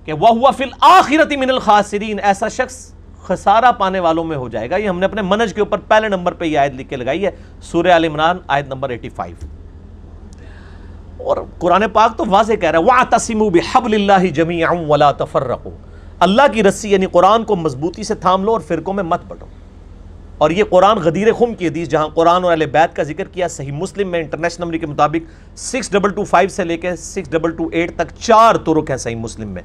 کہ وَهُوَ فِي الْآخِرَةِ مِنَ الْخَاسِرِينَ، ایسا شخص خسارہ پانے والوں میں ہو جائے گا. یہ ہم نے اپنے منہج کے اوپر پہلے نمبر پہ یہ آیت لکھ کے لگائی ہے، سورہ آل عمران آیت نمبر 85. اور قرآن پاک تو واضح کہہ رہا ہے وَاعْتَصِمُوا بِحَبْلِ اللَّهِ جَمِيعًا وَلَا تَفَرَّقُوا، اللہ کی رسی یعنی قرآن کو مضبوطی سے تھام لو اور فرقوں میں مت بٹو. اور یہ قرآن غدیر خم کی حدیث جہاں قرآن اور اہل بیت کا ذکر کیا، صحیح مسلم میں انٹرنیشنل نمبر کے مطابق 6225 سے لے کے 6228 تک 4 طرق ہیں صحیح مسلم میں.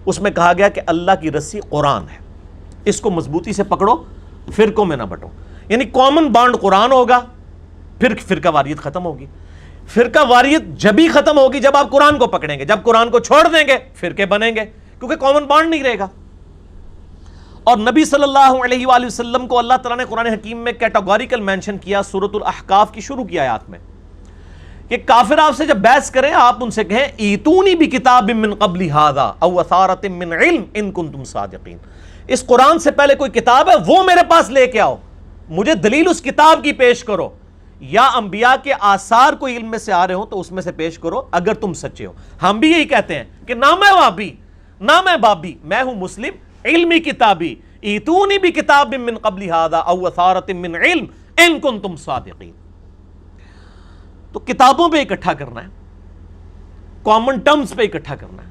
اس میں کہا گیا کہ اللہ کی رسی قرآن ہے، اس کو مضبوطی سے پکڑو، فرقوں میں نہ بٹو. یعنی کامن بانڈ قرآن ہوگا، پھر فرقہ واریت ختم ہوگی. فرقہ واریت جب ہی ختم ہوگی جب آپ قرآن کو پکڑیں گے. جب قرآن کو چھوڑ دیں گے فرقے بنیں گے، کیونکہ کامن بانڈ نہیں رہے گا. اور نبی صلی اللہ علیہ وآلہ وسلم کو اللہ تعالیٰ نے قرآن حکیم میں کیٹاگوریکل مینشن کیا سورۃ الاحقاف کی شروع کی آیات میں کہ کافر آپ سے جب بحث کریں آپ ان سے کہیں ایتونی بکتاب من قبل ھذا او اثارۃ من علم ان کنتم صادقین، اس قرآن سے پہلے کوئی کتاب ہے وہ میرے پاس لے کے آؤ، مجھے دلیل اس کتاب کی پیش کرو، یا انبیاء کے آثار کوئی علم میں سے آ رہے ہوں تو اس میں سے پیش کرو اگر تم سچے ہو۔ ہم بھی یہی کہتے ہیں کہ نہ میں وابی نہ میں بابی، میں ہوں مسلم علمی کتابی، ایتونی بکتاب من قبل ھذا او اثارۃ من علم ان کنتم صادقین۔ تو کتابوں پہ اکٹھا کرنا ہے، کامن ٹرمز پہ اکٹھا کرنا ہے۔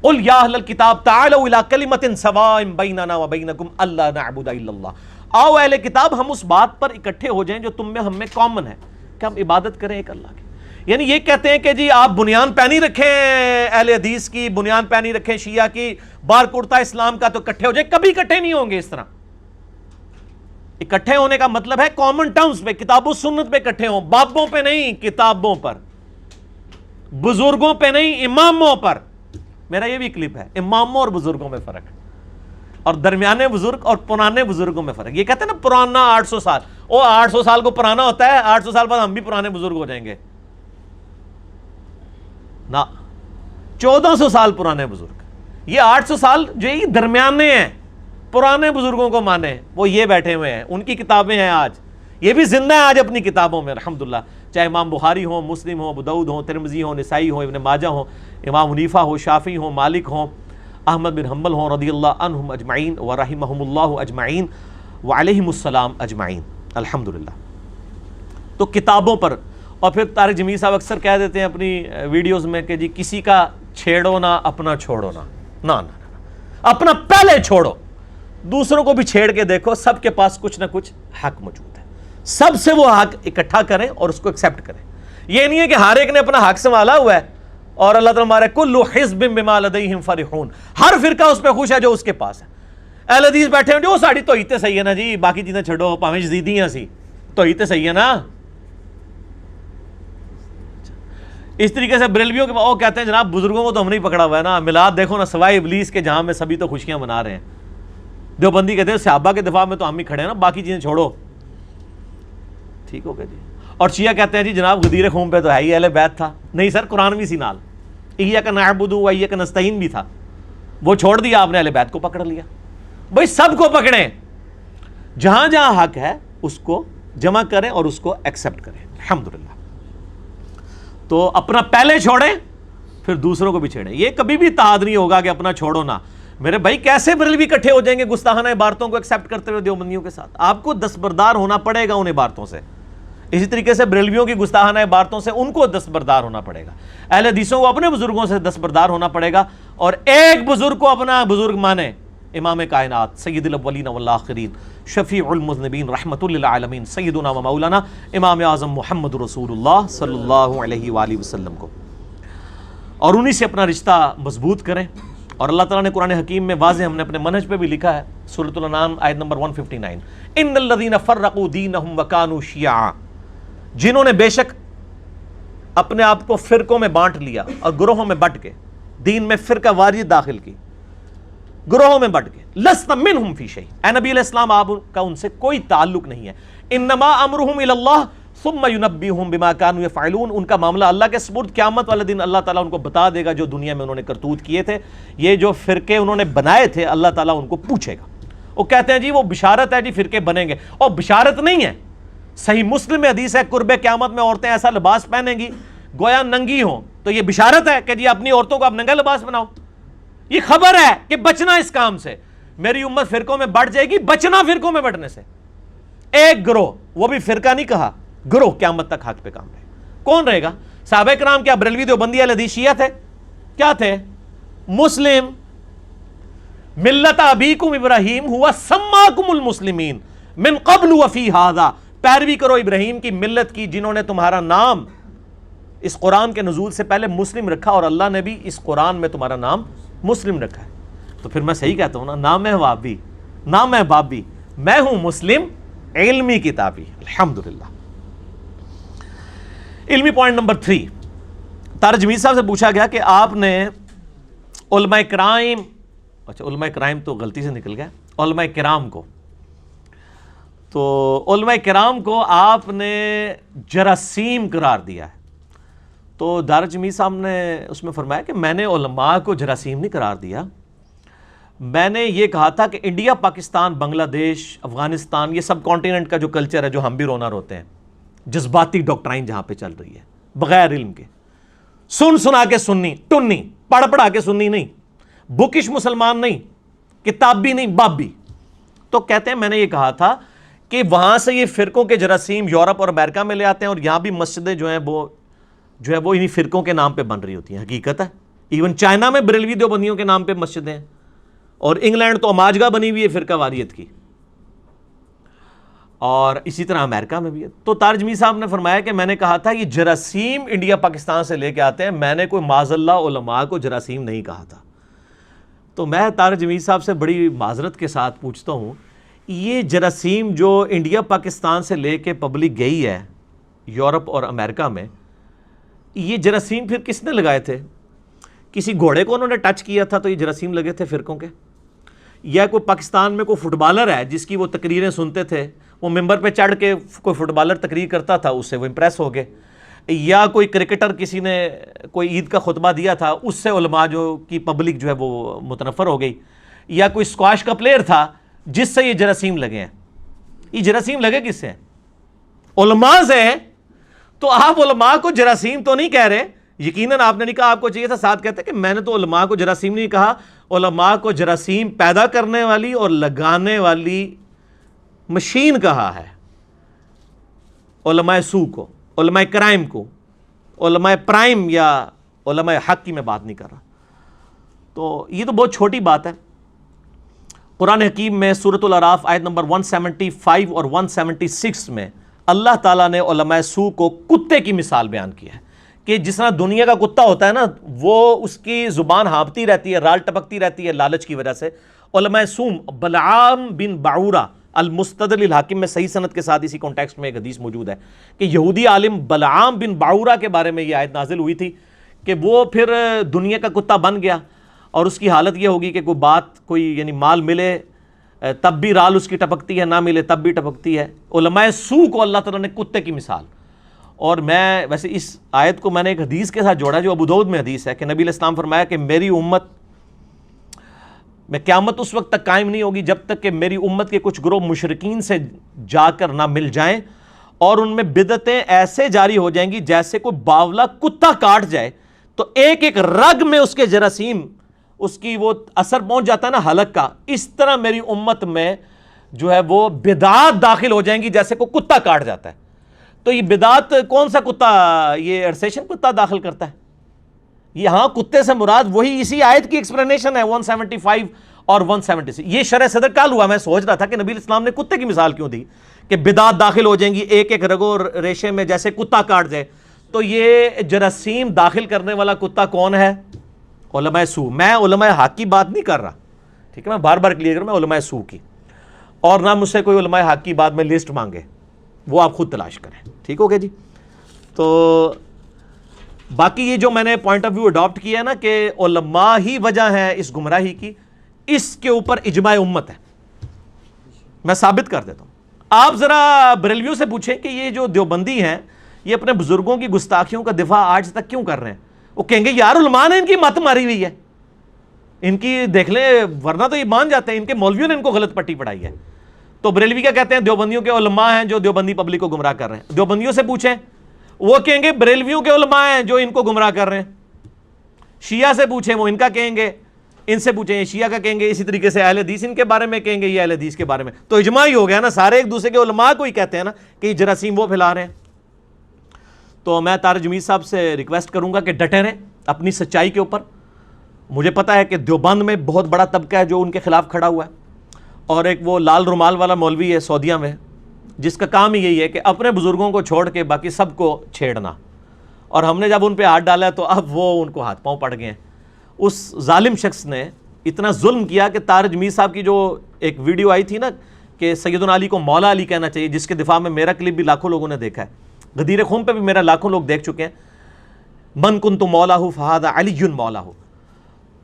قل یا اہل الکتاب تعالوا الی کلمۃ سواء بیننا وبینکم الا نعبد الا اللہ، آؤ اہل کتاب ہم اس بات پر اکٹھے ہو جائیں جو تم میں ہم میں کامن ہے کہ ہم عبادت کریں ایک اللہ کی۔ یعنی یہ کہتے ہیں کہ جی آپ بنیان پہ رکھیں اہل حدیث کی، بنیان پہ رکھیں شیعہ کی، بار کرتا اسلام کا، تو اکٹھے ہو جائیں، کبھی اکٹھے نہیں ہوں گے اس طرح۔ اکٹھے ہونے کا مطلب ہے کامن ٹرمز پہ، کتاب و سنت پہ اکٹھے ہوں، بابوں پہ نہیں، کتابوں پر، بزرگوں پہ نہیں، اماموں پر۔ میرا یہ بھی کلپ ہے، اماموں اور بزرگوں میں فرق ہے، اور درمیانے بزرگ اور پرانے بزرگوں میں فرق۔ یہ کہتے ہیں نا پرانا 800 سال، وہ 800 سال کو پرانا ہوتا ہے، 800 سال بعد ہم بھی پرانے بزرگ ہو جائیں گے؟ نہ، 1400 سال پرانے بزرگ، یہ 800 سال جو یہ درمیانے ہیں، پرانے بزرگوں کو مانے، وہ یہ بیٹھے ہوئے ہیں، ان کی کتابیں ہیں آج، یہ بھی زندہ ہیں آج اپنی کتابوں میں الحمدللہ، چاہے امام بخاری ہوں، مسلم ہوں، ابو داؤد ہوں، ترمذی ہوں، نسائی ہوں، ابن ماجہ ہوں، امام حنیفہ ہو، شافعی ہوں، مالک ہوں، احمد بن حنبل ہوں رضی اللہ عنہم اجمعین ورحمہم اللہ اجمعین وعلیہم السلام اجمعین الحمدللہ۔ تو کتابوں پر، اور پھر طارق جمیل صاحب اکثر کہہ دیتے ہیں اپنی ویڈیوز میں کہ جی کسی کا چھیڑو نہ اپنا چھوڑو نہ، اپنا پہلے چھوڑو، دوسروں کو بھی چھیڑ کے دیکھو، سب کے پاس کچھ نہ کچھ حق موجود ہے، سب سے وہ حق اکٹھا کریں اور اس کو ایکسیپٹ کریں۔ یہ نہیں ہے کہ ہر ایک نے اپنا حق سنبھالا ہوا ہے اور اللہ تعالیٰ ہمارے کل حزب بما لدیہم فرحون، ہر فرقہ اس پہ خوش ہے جو اس کے پاس ہے۔ اہل حدیث بیٹھے ہیں جو ساڑی توہین تے صحیح ہے نا جی، باقی چیزیں چھڑو، پاویں یزیدی ہیں سی، توہین تے صحیح ہے نا۔ اس طریقے سے بریلویوں کے وہ کہتے ہیں جناب بزرگوں کو تو ہم نہیں پکڑا ہوا ہے نا، میلاد دیکھو نا سوائے ابلیس کے جہاں میں سبھی تو خوشیاں منا رہے ہیں۔ دیوبندی کہتے ہیں صحابہ کے دفاع میں تو ہم ہی کھڑے ہیں نا، باقی چیزیں چھوڑو، ٹھیک ہو گیا جی۔ اور شیعہ کہتے ہیں جی جناب غدیر خون پہ تو ہے ہی اہل بیت تھا، نہیں سر قرآن بھی سی نال، ایاک نعبد و ایاک نستعین بھی تھا، وہ چھوڑ دیا آپ نے، اہل بیت کو پکڑ لیا۔ بھائی سب کو پکڑیں، جہاں جہاں حق ہے اس کو جمع کریں اور اس کو ایکسیپٹ کریں الحمدللہ۔ تو اپنا پہلے چھوڑیں پھر دوسروں کو بھی چھیڑیں، یہ کبھی بھی اتحاد نہیں ہوگا کہ اپنا چھوڑو نہ۔ میرے بھائی کیسے بریلوی اکٹھے ہو جائیں گے گستاخانہ عبارتوں کو ایکسیپٹ کرتے ہوئے دیوبندیوں کے ساتھ؟ آپ کو دستبردار ہونا پڑے گا ان عبارتوں سے، اسی طریقے سے بریلویوں کی گستاخانہ عبارتوں سے ان کو دستبردار ہونا پڑے گا، اہل حدیثوں کو اپنے بزرگوں سے دستبردار ہونا پڑے گا، اور ایک بزرگ کو اپنا بزرگ مانے، امام کائنات سید الاولین والآخرین شفیع المذنبین رحمۃ للعالمین سیدنا و مولانا امام اعظم محمد رسول اللہ صلی اللہ علیہ وآلہ وسلم کو، اور انہی سے اپنا رشتہ مضبوط کریں۔ اور اللہ تعالیٰ نے قرآن حکیم میں واضح ہم نے اپنے منہج پہ بھی لکھا ہے، سورۃ الانعام آیت نمبر 159، ان الذین فرقوا دینہم وکانوا شیعا، جنہوں نے بے شک اپنے آپ کو فرقوں میں بانٹ لیا اور گروہوں میں بٹ کے، دین میں فرقہ واریت داخل کی، گروہوں میں بٹ کے، لست منہم فی شیء، اے نبی علیہ السلام آپ کا ان سے کوئی تعلق نہیں ہے، انما امرہم الی اللہ ثم ینبئہم بما کانوا یفعلون، ان کا معاملہ اللہ کے سپرد، قیامت والے دن اللہ تعالیٰ ان کو بتا دے گا جو دنیا میں انہوں نے کرتوت کیے تھے، یہ جو فرقے انہوں نے بنائے تھے اللہ تعالیٰ ان کو پوچھے گا۔ وہ کہتے ہیں جی وہ بشارت ہے جی فرقے بنیں گے، اور بشارت نہیں ہے، صحیح مسلم میں حدیث ہے قرب قیامت میں عورتیں ایسا لباس پہنیں گی گویا ننگی ہوں، تو یہ بشارت ہے کہ جی اپنی عورتوں کو آپ ننگا لباس بناؤ؟ یہ خبر ہے کہ بچنا اس کام سے، میری امت فرقوں میں بٹ جائے گی، بچنا فرقوں میں بٹنے سے۔ ایک گروہ، وہ بھی فرقہ نہیں کہا، گروہ قیامت تک حق پہ کام رہے۔ کون رہے گا؟ صحابہ کرام کیا بریلوی دیوبندی اہل حدیث شیعہ تھے؟ کیا تھے؟ مسلم، ملت ابیکم ابراہیم ہوا سماکم المسلمین من قبل وفی ھذا، پیروی کرو ابراہیم کی ملت کی جنہوں نے تمہارا نام اس قرآن کے نزول سے پہلے مسلم رکھا، اور اللہ نے بھی اس قرآن میں تمہارا نام مسلم رکھا ہے۔ تو پھر میں صحیح کہتا ہوں نا میں وابی نہ میں بابی، میں ہوں مسلم علمی کتابی الحمدللہ۔ علمی پوائنٹ نمبر 3، طارق جمیل صاحب سے پوچھا گیا کہ آپ نے علماء کرام، اچھا علماء کرام تو غلطی سے نکل گیا، علماء کرام کو. تو علماء کرام کو آپ نے جراثیم قرار دیا ہے. تو دار جمیل صاحب نے اس میں فرمایا کہ میں نے علماء کو جراثیم نہیں قرار دیا, میں نے یہ کہا تھا کہ انڈیا, پاکستان, بنگلہ دیش, افغانستان, یہ سب کانٹیننٹ کا جو کلچر ہے, جو ہم بھی رونا روتے ہیں, جذباتی ڈاکٹرائن جہاں پہ چل رہی ہے بغیر علم کے, سن سنا کے سننی, ٹنی پڑھ پڑھا کے سننی نہیں, بکش مسلمان نہیں, کتاب بھی نہیں, باپ بھی. تو کہتے ہیں میں نے یہ کہا تھا کہ وہاں سے یہ فرقوں کے جراثیم یورپ اور امریکہ میں لے آتے ہیں, اور یہاں بھی مسجدیں جو ہیں وہ انہی فرقوں کے نام پہ بن رہی ہوتی ہیں. حقیقت ہے, ایون چائنا میں بریلوی دیوبندیوں کے نام پہ مسجدیں ہیں, اور انگلینڈ تو اماجگاہ بنی ہوئی ہے فرقہ واریت کی, اور اسی طرح امریکہ میں بھی ہے. تو طاہر جمیل صاحب نے فرمایا کہ میں نے کہا تھا یہ جراثیم انڈیا پاکستان سے لے کے آتے ہیں, میں نے کوئی معاذ اللہ علماء کو جراثیم نہیں کہا تھا. تو میں طاہر جمیل صاحب سے بڑی معذرت کے ساتھ پوچھتا ہوں, یہ جراثیم جو انڈیا پاکستان سے لے کے پبلک گئی ہے یورپ اور امریکہ میں, یہ جراثیم پھر کس نے لگائے تھے؟ کسی گھوڑے کو انہوں نے ٹچ کیا تھا تو یہ جراثیم لگے تھے فرقوں کے؟ یا کوئی پاکستان میں کوئی فٹ بالر ہے جس کی وہ تقریریں سنتے تھے, وہ ممبر پہ چڑھ کے کوئی فٹ بالر تقریر کرتا تھا, اس سے وہ امپریس ہو گئے؟ یا کوئی کرکٹر کسی نے کوئی عید کا خطبہ دیا تھا, اس سے علماء جو کی پبلک جو ہے وہ متنفر ہو گئی؟ یا کوئی اسکواش کا پلیئر تھا جس سے یہ جراثیم لگے ہیں؟ یہ جراثیم لگے کس سے؟ علماء سے. تو آپ علماء کو جراثیم تو نہیں کہہ رہے, یقیناً آپ نے نہیں کہا, آپ کو چاہیے تھا ساتھ کہتے کہ میں نے تو علماء کو جراثیم نہیں کہا, علماء کو جراثیم پیدا کرنے والی اور لگانے والی مشین کہا ہے. علماء سو کو, علماء کرائم کو, علماء پرائم یا علماء حق کی میں بات نہیں کر رہا. تو یہ تو بہت چھوٹی بات ہے. قرآن حکیم میں سورۃ الاعراف آیت نمبر 175 اور 176 میں اللہ تعالیٰ نے علماء سو کو کتے کی مثال بیان کی ہے کہ جس طرح دنیا کا کتا ہوتا ہے نا, وہ اس کی زبان ہانپتی رہتی ہے, رال ٹپکتی رہتی ہے لالچ کی وجہ سے. علماء سو بلعام بن بعورہ المستدل الحاکم میں صحیح سند کے ساتھ اسی کانٹیکسٹ میں ایک حدیث موجود ہے کہ یہودی عالم بلعام بن بعورہ کے بارے میں یہ آیت نازل ہوئی تھی کہ وہ پھر دنیا کا کتا بن گیا, اور اس کی حالت یہ ہوگی کہ کوئی بات, کوئی یعنی مال ملے تب بھی رال اس کی ٹپکتی ہے, نہ ملے تب بھی ٹپکتی ہے. علماء سو کو اللہ تعالیٰ نے کتے کی مثال. اور میں ویسے اس آیت کو میں نے ایک حدیث کے ساتھ جوڑا جو ابو داؤد میں حدیث ہے کہ نبی علیہ السلام فرمایا کہ میری امت میں قیامت اس وقت تک قائم نہیں ہوگی جب تک کہ میری امت کے کچھ گروہ مشرکین سے جا کر نہ مل جائیں, اور ان میں بدعتیں ایسے جاری ہو جائیں گی جیسے کوئی باولا کتا کاٹ جائے تو ایک ایک رگ میں اس کے جراثیم, اس کی وہ اثر پہنچ جاتا ہے نا حلق کا, اس طرح میری امت میں جو ہے وہ بدعات داخل ہو جائیں گی جیسے کوئی کتا کاٹ جاتا ہے. تو یہ بدعات کون سا کتا, یہ ارسیشن کتا داخل کرتا ہے؟ یہاں کتے سے مراد وہی اسی آیت کی ایکسپلینیشن ہے 175 اور 176. یہ شرح صدر کال ہوا, میں سوچ رہا تھا کہ نبی علیہ السلام نے کتے کی مثال کیوں دی کہ بدعات داخل ہو جائیں گی ایک ایک رگو ریشے میں جیسے کتا کاٹ جائے. تو یہ جراثیم داخل کرنے والا کتا کون ہے؟ علماء سو. میں علماء حق کی بات نہیں کر رہا, ٹھیک ہے, میں بار بار کلیئر کروں, میں علماء سو کی, اور نہ مجھ سے کوئی علماء حق کی بات میں لسٹ مانگے, وہ آپ خود تلاش کریں. ٹھیک ہو گیا جی. تو باقی یہ جو میں نے پوائنٹ آف ویو اڈاپٹ کیا ہے نا کہ علماء ہی وجہ ہیں اس گمراہی کی, اس کے اوپر اجماع امت ہے, میں ثابت کر دیتا ہوں. آپ ذرا بریلویوں سے پوچھیں کہ یہ جو دیوبندی ہیں یہ اپنے بزرگوں کی گستاخیوں کا دفاع آج تک کیوں کر رہے ہیں؟ وہ کہیں گے یار علماء نے ان کی مت ماری ہوئی ہے, ان کی دیکھ لیں, ورنہ تو یہ مان جاتے ہیں ان کے مولویوں نے ان کو غلط پٹی پڑھائی ہے. تو بریلوی کیا کہتے ہیں؟ دیوبندیوں کے علماء ہیں جو دیوبندی پبلک کو گمراہ کر رہے ہیں. دیوبندیوں سے پوچھیں, وہ کہیں گے بریلویوں کے علماء ہیں جو ان کو گمراہ کر رہے ہیں. شیعہ سے پوچھیں, وہ ان کا کہیں گے, ان سے پوچھیں, یہ شیعہ کا کہیں گے. اسی طریقے سے اہل حدیث ان کے بارے میں کہیں گے, یہ اہل حدیث کے بارے میں. تو اجماع ہی ہو گیا نا, سارے ایک دوسرے کے علماء کو ہی کہتے ہیں نا کہ یہ جراثیم وہ پھیلا رہے ہیں. تو میں طاہر جمیل صاحب سے ریکویسٹ کروں گا کہ ڈٹے رہیں اپنی سچائی کے اوپر. مجھے پتا ہے کہ دیوبند میں بہت بڑا طبقہ ہے جو ان کے خلاف کھڑا ہوا ہے, اور ایک وہ لال رومال والا مولوی ہے سعودیہ میں جس کا کام ہی یہی ہے کہ اپنے بزرگوں کو چھوڑ کے باقی سب کو چھیڑنا. اور ہم نے جب ان پہ ہاتھ ڈالا تو اب وہ ان کو ہاتھ پاؤں پڑ گئے ہیں. اس ظالم شخص نے اتنا ظلم کیا کہ طاہر جمیل صاحب کی جو ایک ویڈیو آئی تھی نا کہ سیدنا علی کو مولا علی کہنا چاہیے, جس کے دفاع میں میرا کلپ بھی لاکھوں لوگوں نے دیکھا ہے, غدیر خم پہ بھی میرا لاکھوں لوگ دیکھ چکے ہیں, من کنت مولا ہو فہذا علی مولا ہو.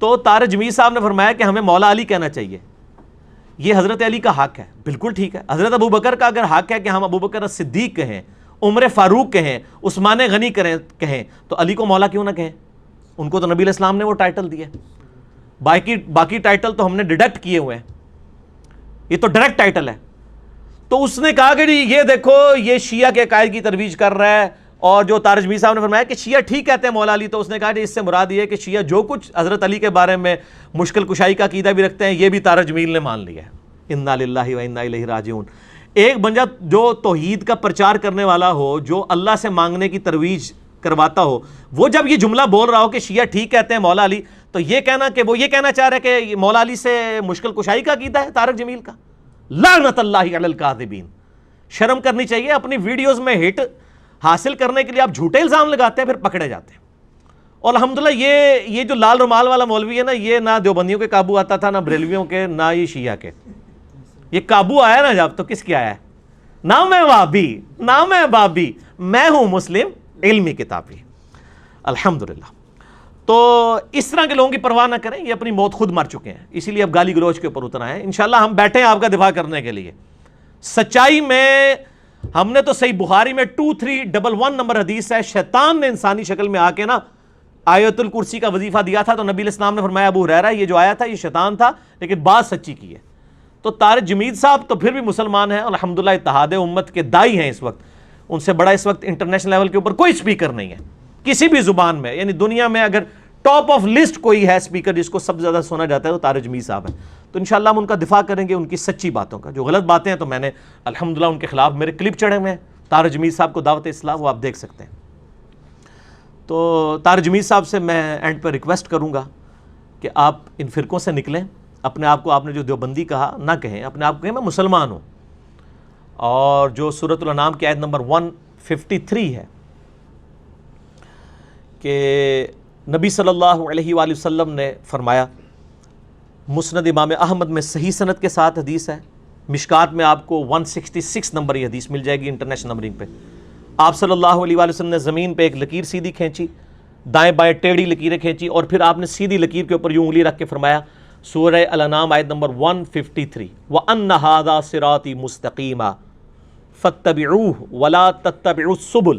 تو طاہر جمیل صاحب نے فرمایا کہ ہمیں مولا علی کہنا چاہیے. یہ حضرت علی کا حق ہے، بالکل ٹھیک ہے. حضرت ابو بکر کا اگر حق ہے کہ ہم ابو بکر صدیق کہیں، عمر فاروق کہیں، عثمان غنی کہیں، تو علی کو مولا کیوں نہ کہیں؟ ان کو تو نبی علیہ السلام نے وہ ٹائٹل دیا. باقی ٹائٹل تو ہم نے ڈیڈکٹ کیے ہوئے ہیں، یہ تو ڈائریکٹ ٹائٹل ہے. تو اس نے کہا کہ جی یہ دیکھو یہ شیعہ کے عقائد کی ترویج کر رہا ہے، اور جو طارق جمیل صاحب نے فرمایا کہ شیعہ ٹھیک کہتے ہیں مولا علی، تو اس نے کہا کہ اس سے مراد یہ ہے کہ شیعہ جو کچھ حضرت علی کے بارے میں مشکل کشائی کا عقیدہ بھی رکھتے ہیں، یہ بھی طارق جمیل نے مان لیا ہے. انا للہ و انا الیہ راجعون. ایک بندہ جو توحید کا پرچار کرنے والا ہو، جو اللہ سے مانگنے کی ترویج کرواتا ہو، وہ جب یہ جملہ بول رہا ہو کہ شیعہ ٹھیک کہتے ہیں مولا علی، تو یہ کہنا کہ وہ یہ کہنا چاہ رہے کہ مولا علی سے مشکل کشائی کا عقیدہ ہے طارق جمیل کا. لعنت اللہ علی الکاذبین. شرم کرنی چاہیے. اپنی ویڈیوز میں ہٹ حاصل کرنے کے لیے آپ جھوٹے الزام لگاتے ہیں، پھر پکڑے جاتے ہیں. اور الحمدللہ یہ جو لال رومال والا مولوی ہے نا، یہ نہ دیوبندیوں کے قابو آتا تھا، نہ بریلویوں کے، نہ یہ شیعہ کے. یہ قابو آیا نا جب، تو کس کے آیا ہے؟ نہ میں وہابی، نہ میں بابی، میں ہوں مسلم علمی کتابی. الحمدللہ. تو اس طرح کے لوگوں کی پرواہ نہ کریں، یہ اپنی موت خود مر چکے ہیں، اسی لیے اب گالی گلوچ کے اوپر اتر آئے ہیں. انشاءاللہ ہم بیٹھے ہیں آپ کا دفاع کرنے کے لیے. سچائی میں ہم نے تو صحیح بخاری میں 2311 نمبر حدیث ہے، شیطان نے انسانی شکل میں آ کے نا آیت الکرسی کا وظیفہ دیا تھا، تو نبی علیہ السلام نے فرمایا ابو ہریرہ یہ جو آیا تھا یہ شیطان تھا، لیکن بات سچی کی ہے. تو طارق جمیل صاحب تو پھر بھی مسلمان ہیں، الحمدللہ اتحاد امت کے دائی ہیں اس وقت. ان سے بڑا اس وقت انٹرنیشنل لیول کے اوپر کوئی سپیکر نہیں ہے کسی بھی زبان میں. یعنی دنیا میں اگر ٹاپ آف لسٹ کوئی ہے سپیکر جس کو سب سے زیادہ سنا جاتا ہے تو طارق جمیل صاحب ہیں. تو انشاءاللہ ہم ان کا دفاع کریں گے، ان کی سچی باتوں کا. جو غلط باتیں ہیں تو میں نے الحمدللہ ان کے خلاف میرے کلپ چڑھے ہوئے ہیں. طارق جمیل صاحب کو دعوت اصلاح، وہ آپ دیکھ سکتے ہیں. تو طارق جمیل صاحب سے میں اینڈ پہ ریکویسٹ کروں گا کہ آپ ان فرقوں سے نکلیں. اپنے آپ کو، آپ نے جو دیوبندی کہا نہ کہیں، اپنے آپ کو کہیں میں مسلمان ہوں. اور جو سورۃ الانعام کی آیت نمبر 153 ہے کہ نبی صلی اللہ علیہ وآلہ وسلم نے فرمایا، مسند امام احمد میں صحیح سند کے ساتھ حدیث ہے، مشکات میں آپ کو 166 نمبر یہ حدیث مل جائے گی انٹرنیشنل نمبرنگ پہ. آپ صلی اللہ علیہ وآلہ وسلم نے زمین پہ ایک لکیر سیدھی کھینچی، دائیں بائیں ٹیڑھی لکیریں کھینچی، اور پھر آپ نے سیدھی لکیر کے اوپر یوں انگلی رکھ کے فرمایا، سورہ الانعام آیت نمبر 153، وَأَنَّ هَذَا صِرَاطِي مُسْتَقِيمًا فَاتَّبِعُوهُ وَلَا تَتَّبِعُوا السُّبُلَ.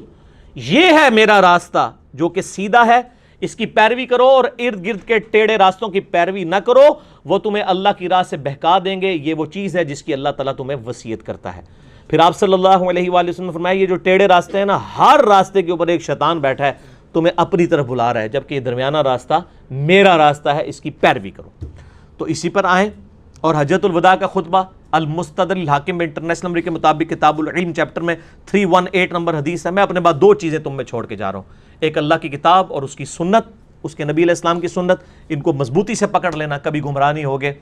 یہ ہے میرا راستہ جو کہ سیدھا ہے، اس کی پیروی کرو، اور ارد گرد کے ٹیڑھے راستوں کی پیروی نہ کرو، وہ تمہیں اللہ کی راہ سے بہکا دیں گے. یہ وہ چیز ہے جس کی اللہ تعالیٰ تمہیں وصیت کرتا ہے. پھر آپ صلی اللہ علیہ وآلہ وسلم نے فرمایا، یہ جو ٹیڑھے راستے ہیں نا، ہر راستے کے اوپر ایک شیطان بیٹھا ہے، تمہیں اپنی طرف بلا رہا ہے، جبکہ یہ درمیانہ راستہ میرا راستہ ہے، اس کی پیروی کرو. تو اسی پر آئیں. اور حجۃ الوداع کا خطبہ المستدرک الحاکم میں انٹرنیشنل نمبر کے مطابق کتاب العلم چیپٹر میں 318 نمبر حدیث ہے. میں اپنے بعد دو چیزیں تم میں چھوڑ کے جا رہا ہوں، ایک اللہ کی کتاب اور اس کی سنت، اس کے نبی علیہ السلام کی سنت. ان کو مضبوطی سے پکڑ لینا، کبھی گمراہ نہیں ہوگے.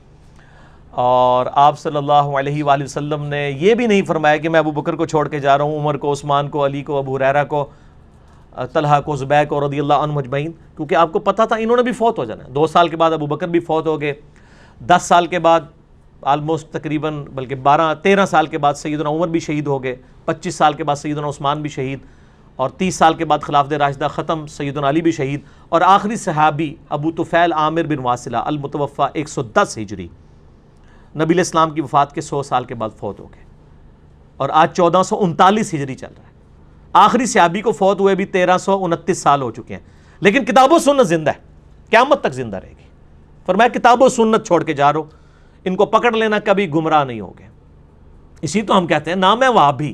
اور آپ صلی اللہ علیہ وآلہ وسلم نے یہ بھی نہیں فرمایا کہ میں ابو بکر کو چھوڑ کے جا رہا ہوں، عمر کو، عثمان کو، علی کو، ابو ہریرہ کو، طلحہ کو، زبیر کو رضی اللہ عنہم اجمعین، کیونکہ آپ کو پتہ تھا انہوں نے بھی فوت ہو جانا ہے. 2 سال کے بعد ابو بکر بھی فوت ہو گئے، 10 سال کے بعد آلموسٹ تقریباً بلکہ 13 سال کے بعد سیدنا عمر بھی شہید ہو گئے، 25 سال کے بعد سیدنا عثمان بھی شہید، اور 30 سال کے بعد خلافت راشدہ ختم، سیدنا علی بھی شہید. اور آخری صحابی ابو طفیل عامر بن واصلہ المتوفى 110 ہجری، نبی علیہ السلام کی وفات کے 100 سال کے بعد فوت ہو گئے، اور آج 1439 ہجری چل رہا ہے. آخری صحابی کو فوت ہوئے بھی 1329 سال ہو چکے ہیں، لیکن کتاب و سنت زندہ ہے، قیامت تک زندہ رہے گی. فرمایا کتاب و سنت چھوڑ کے جا رہو، ان کو پکڑ لینا، کبھی گمراہ نہیں ہوگے. اسی تو ہم کہتے ہیں نہ میں وہابی،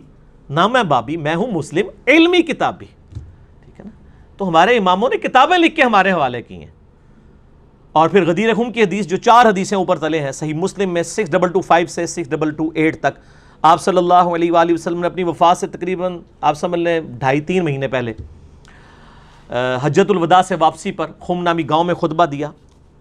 نہ میں بابی، میں ہوں مسلم علمی کتابی. ٹھیک ہے نا؟ تو ہمارے اماموں نے کتابیں لکھ کے ہمارے حوالے کی ہیں. اور پھر غدیر خم کی حدیث جو 4 حدیثیں اوپر تلے ہیں صحیح مسلم میں 6225 سے 6228 تک، آپ صلی اللہ علیہ وآلہ وسلم نے اپنی وفات سے تقریباً آپ سمجھ لیں 2.5-3 مہینے پہلے حجۃ الوداع سے واپسی پر خم نامی گاؤں میں خطبہ دیا،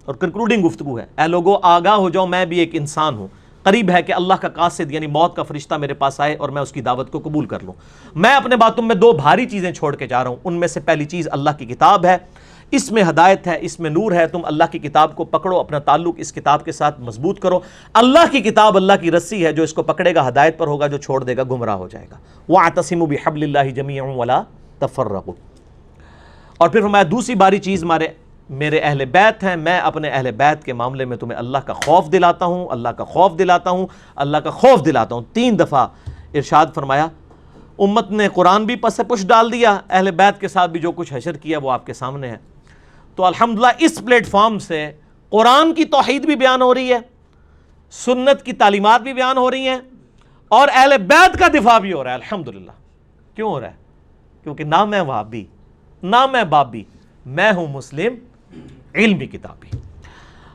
اور کنکلوڈنگ گفتگو ہے، اے لوگو آگاہ ہو جاؤ، میں بھی ایک انسان ہوں، قریب ہے کہ اللہ کا قاصد یعنی موت کا فرشتہ میرے پاس آئے اور میں اس کی دعوت کو قبول کر لوں. میں اپنے باتوں میں 2 بھاری چیزیں چھوڑ کے جا رہا ہوں. ان میں سے پہلی چیز اللہ کی کتاب ہے، اس میں ہدایت ہے، اس میں نور ہے. تم اللہ کی کتاب کو پکڑو، اپنا تعلق اس کتاب کے ساتھ مضبوط کرو. اللہ کی کتاب اللہ کی رسی ہے، جو اس کو پکڑے گا ہدایت پر ہوگا، جو چھوڑ دے گا گمراہ ہو جائے گا. وَاعْتَصِمُوا بِحَبْلِ اللَّهِ جَمِيعًا وَلَا تَفَرَّقُوا. اور پھر فرمایا دوسری باری چیز ہمارے میرے اہل بیت ہیں، میں اپنے اہل بیت کے معاملے میں تمہیں اللہ کا خوف دلاتا ہوں، اللہ کا خوف دلاتا ہوں، اللہ کا خوف دلاتا ہوں۔ 3 دفعہ ارشاد فرمایا۔ امت نے قرآن بھی پس پش ڈال دیا، اہل بیت کے ساتھ بھی جو کچھ حشر کیا وہ آپ کے سامنے ہے۔ تو الحمدللہ اس پلیٹ فارم سے قرآن کی توحید بھی بیان ہو رہی ہے، سنت کی تعلیمات بھی بیان ہو رہی ہیں، اور اہل بیت کا دفاع بھی ہو رہا ہے الحمدللہ۔ کیوں ہو رہا ہے؟ کیونکہ نہ میں وہابی، نہ میں بابی، میں ہوں مسلم علمی کتابی۔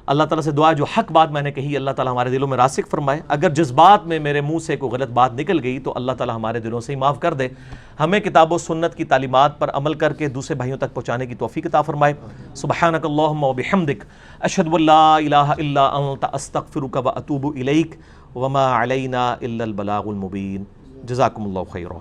اللہ تعالیٰ سے دعا جو حق بات میں نے کہی اللہ تعالیٰ ہمارے دلوں میں راسخ فرمائے، اگر جذبات میں میرے منہ سے کوئی غلط بات نکل گئی تو اللہ تعالیٰ ہمارے دلوں سے ہی معاف کر دے، ہمیں کتاب و سنت کی تعلیمات پر عمل کر کے دوسرے بھائیوں تک پہنچانے کی توفیق عطا فرمائے۔ سبحانک اللہم و بحمدک، اشہد ان لا الہ الا انت، استغفرک و اتوب الیک، وما علینا الا البلاغ المبین۔ جزاکم اللہ خیرا۔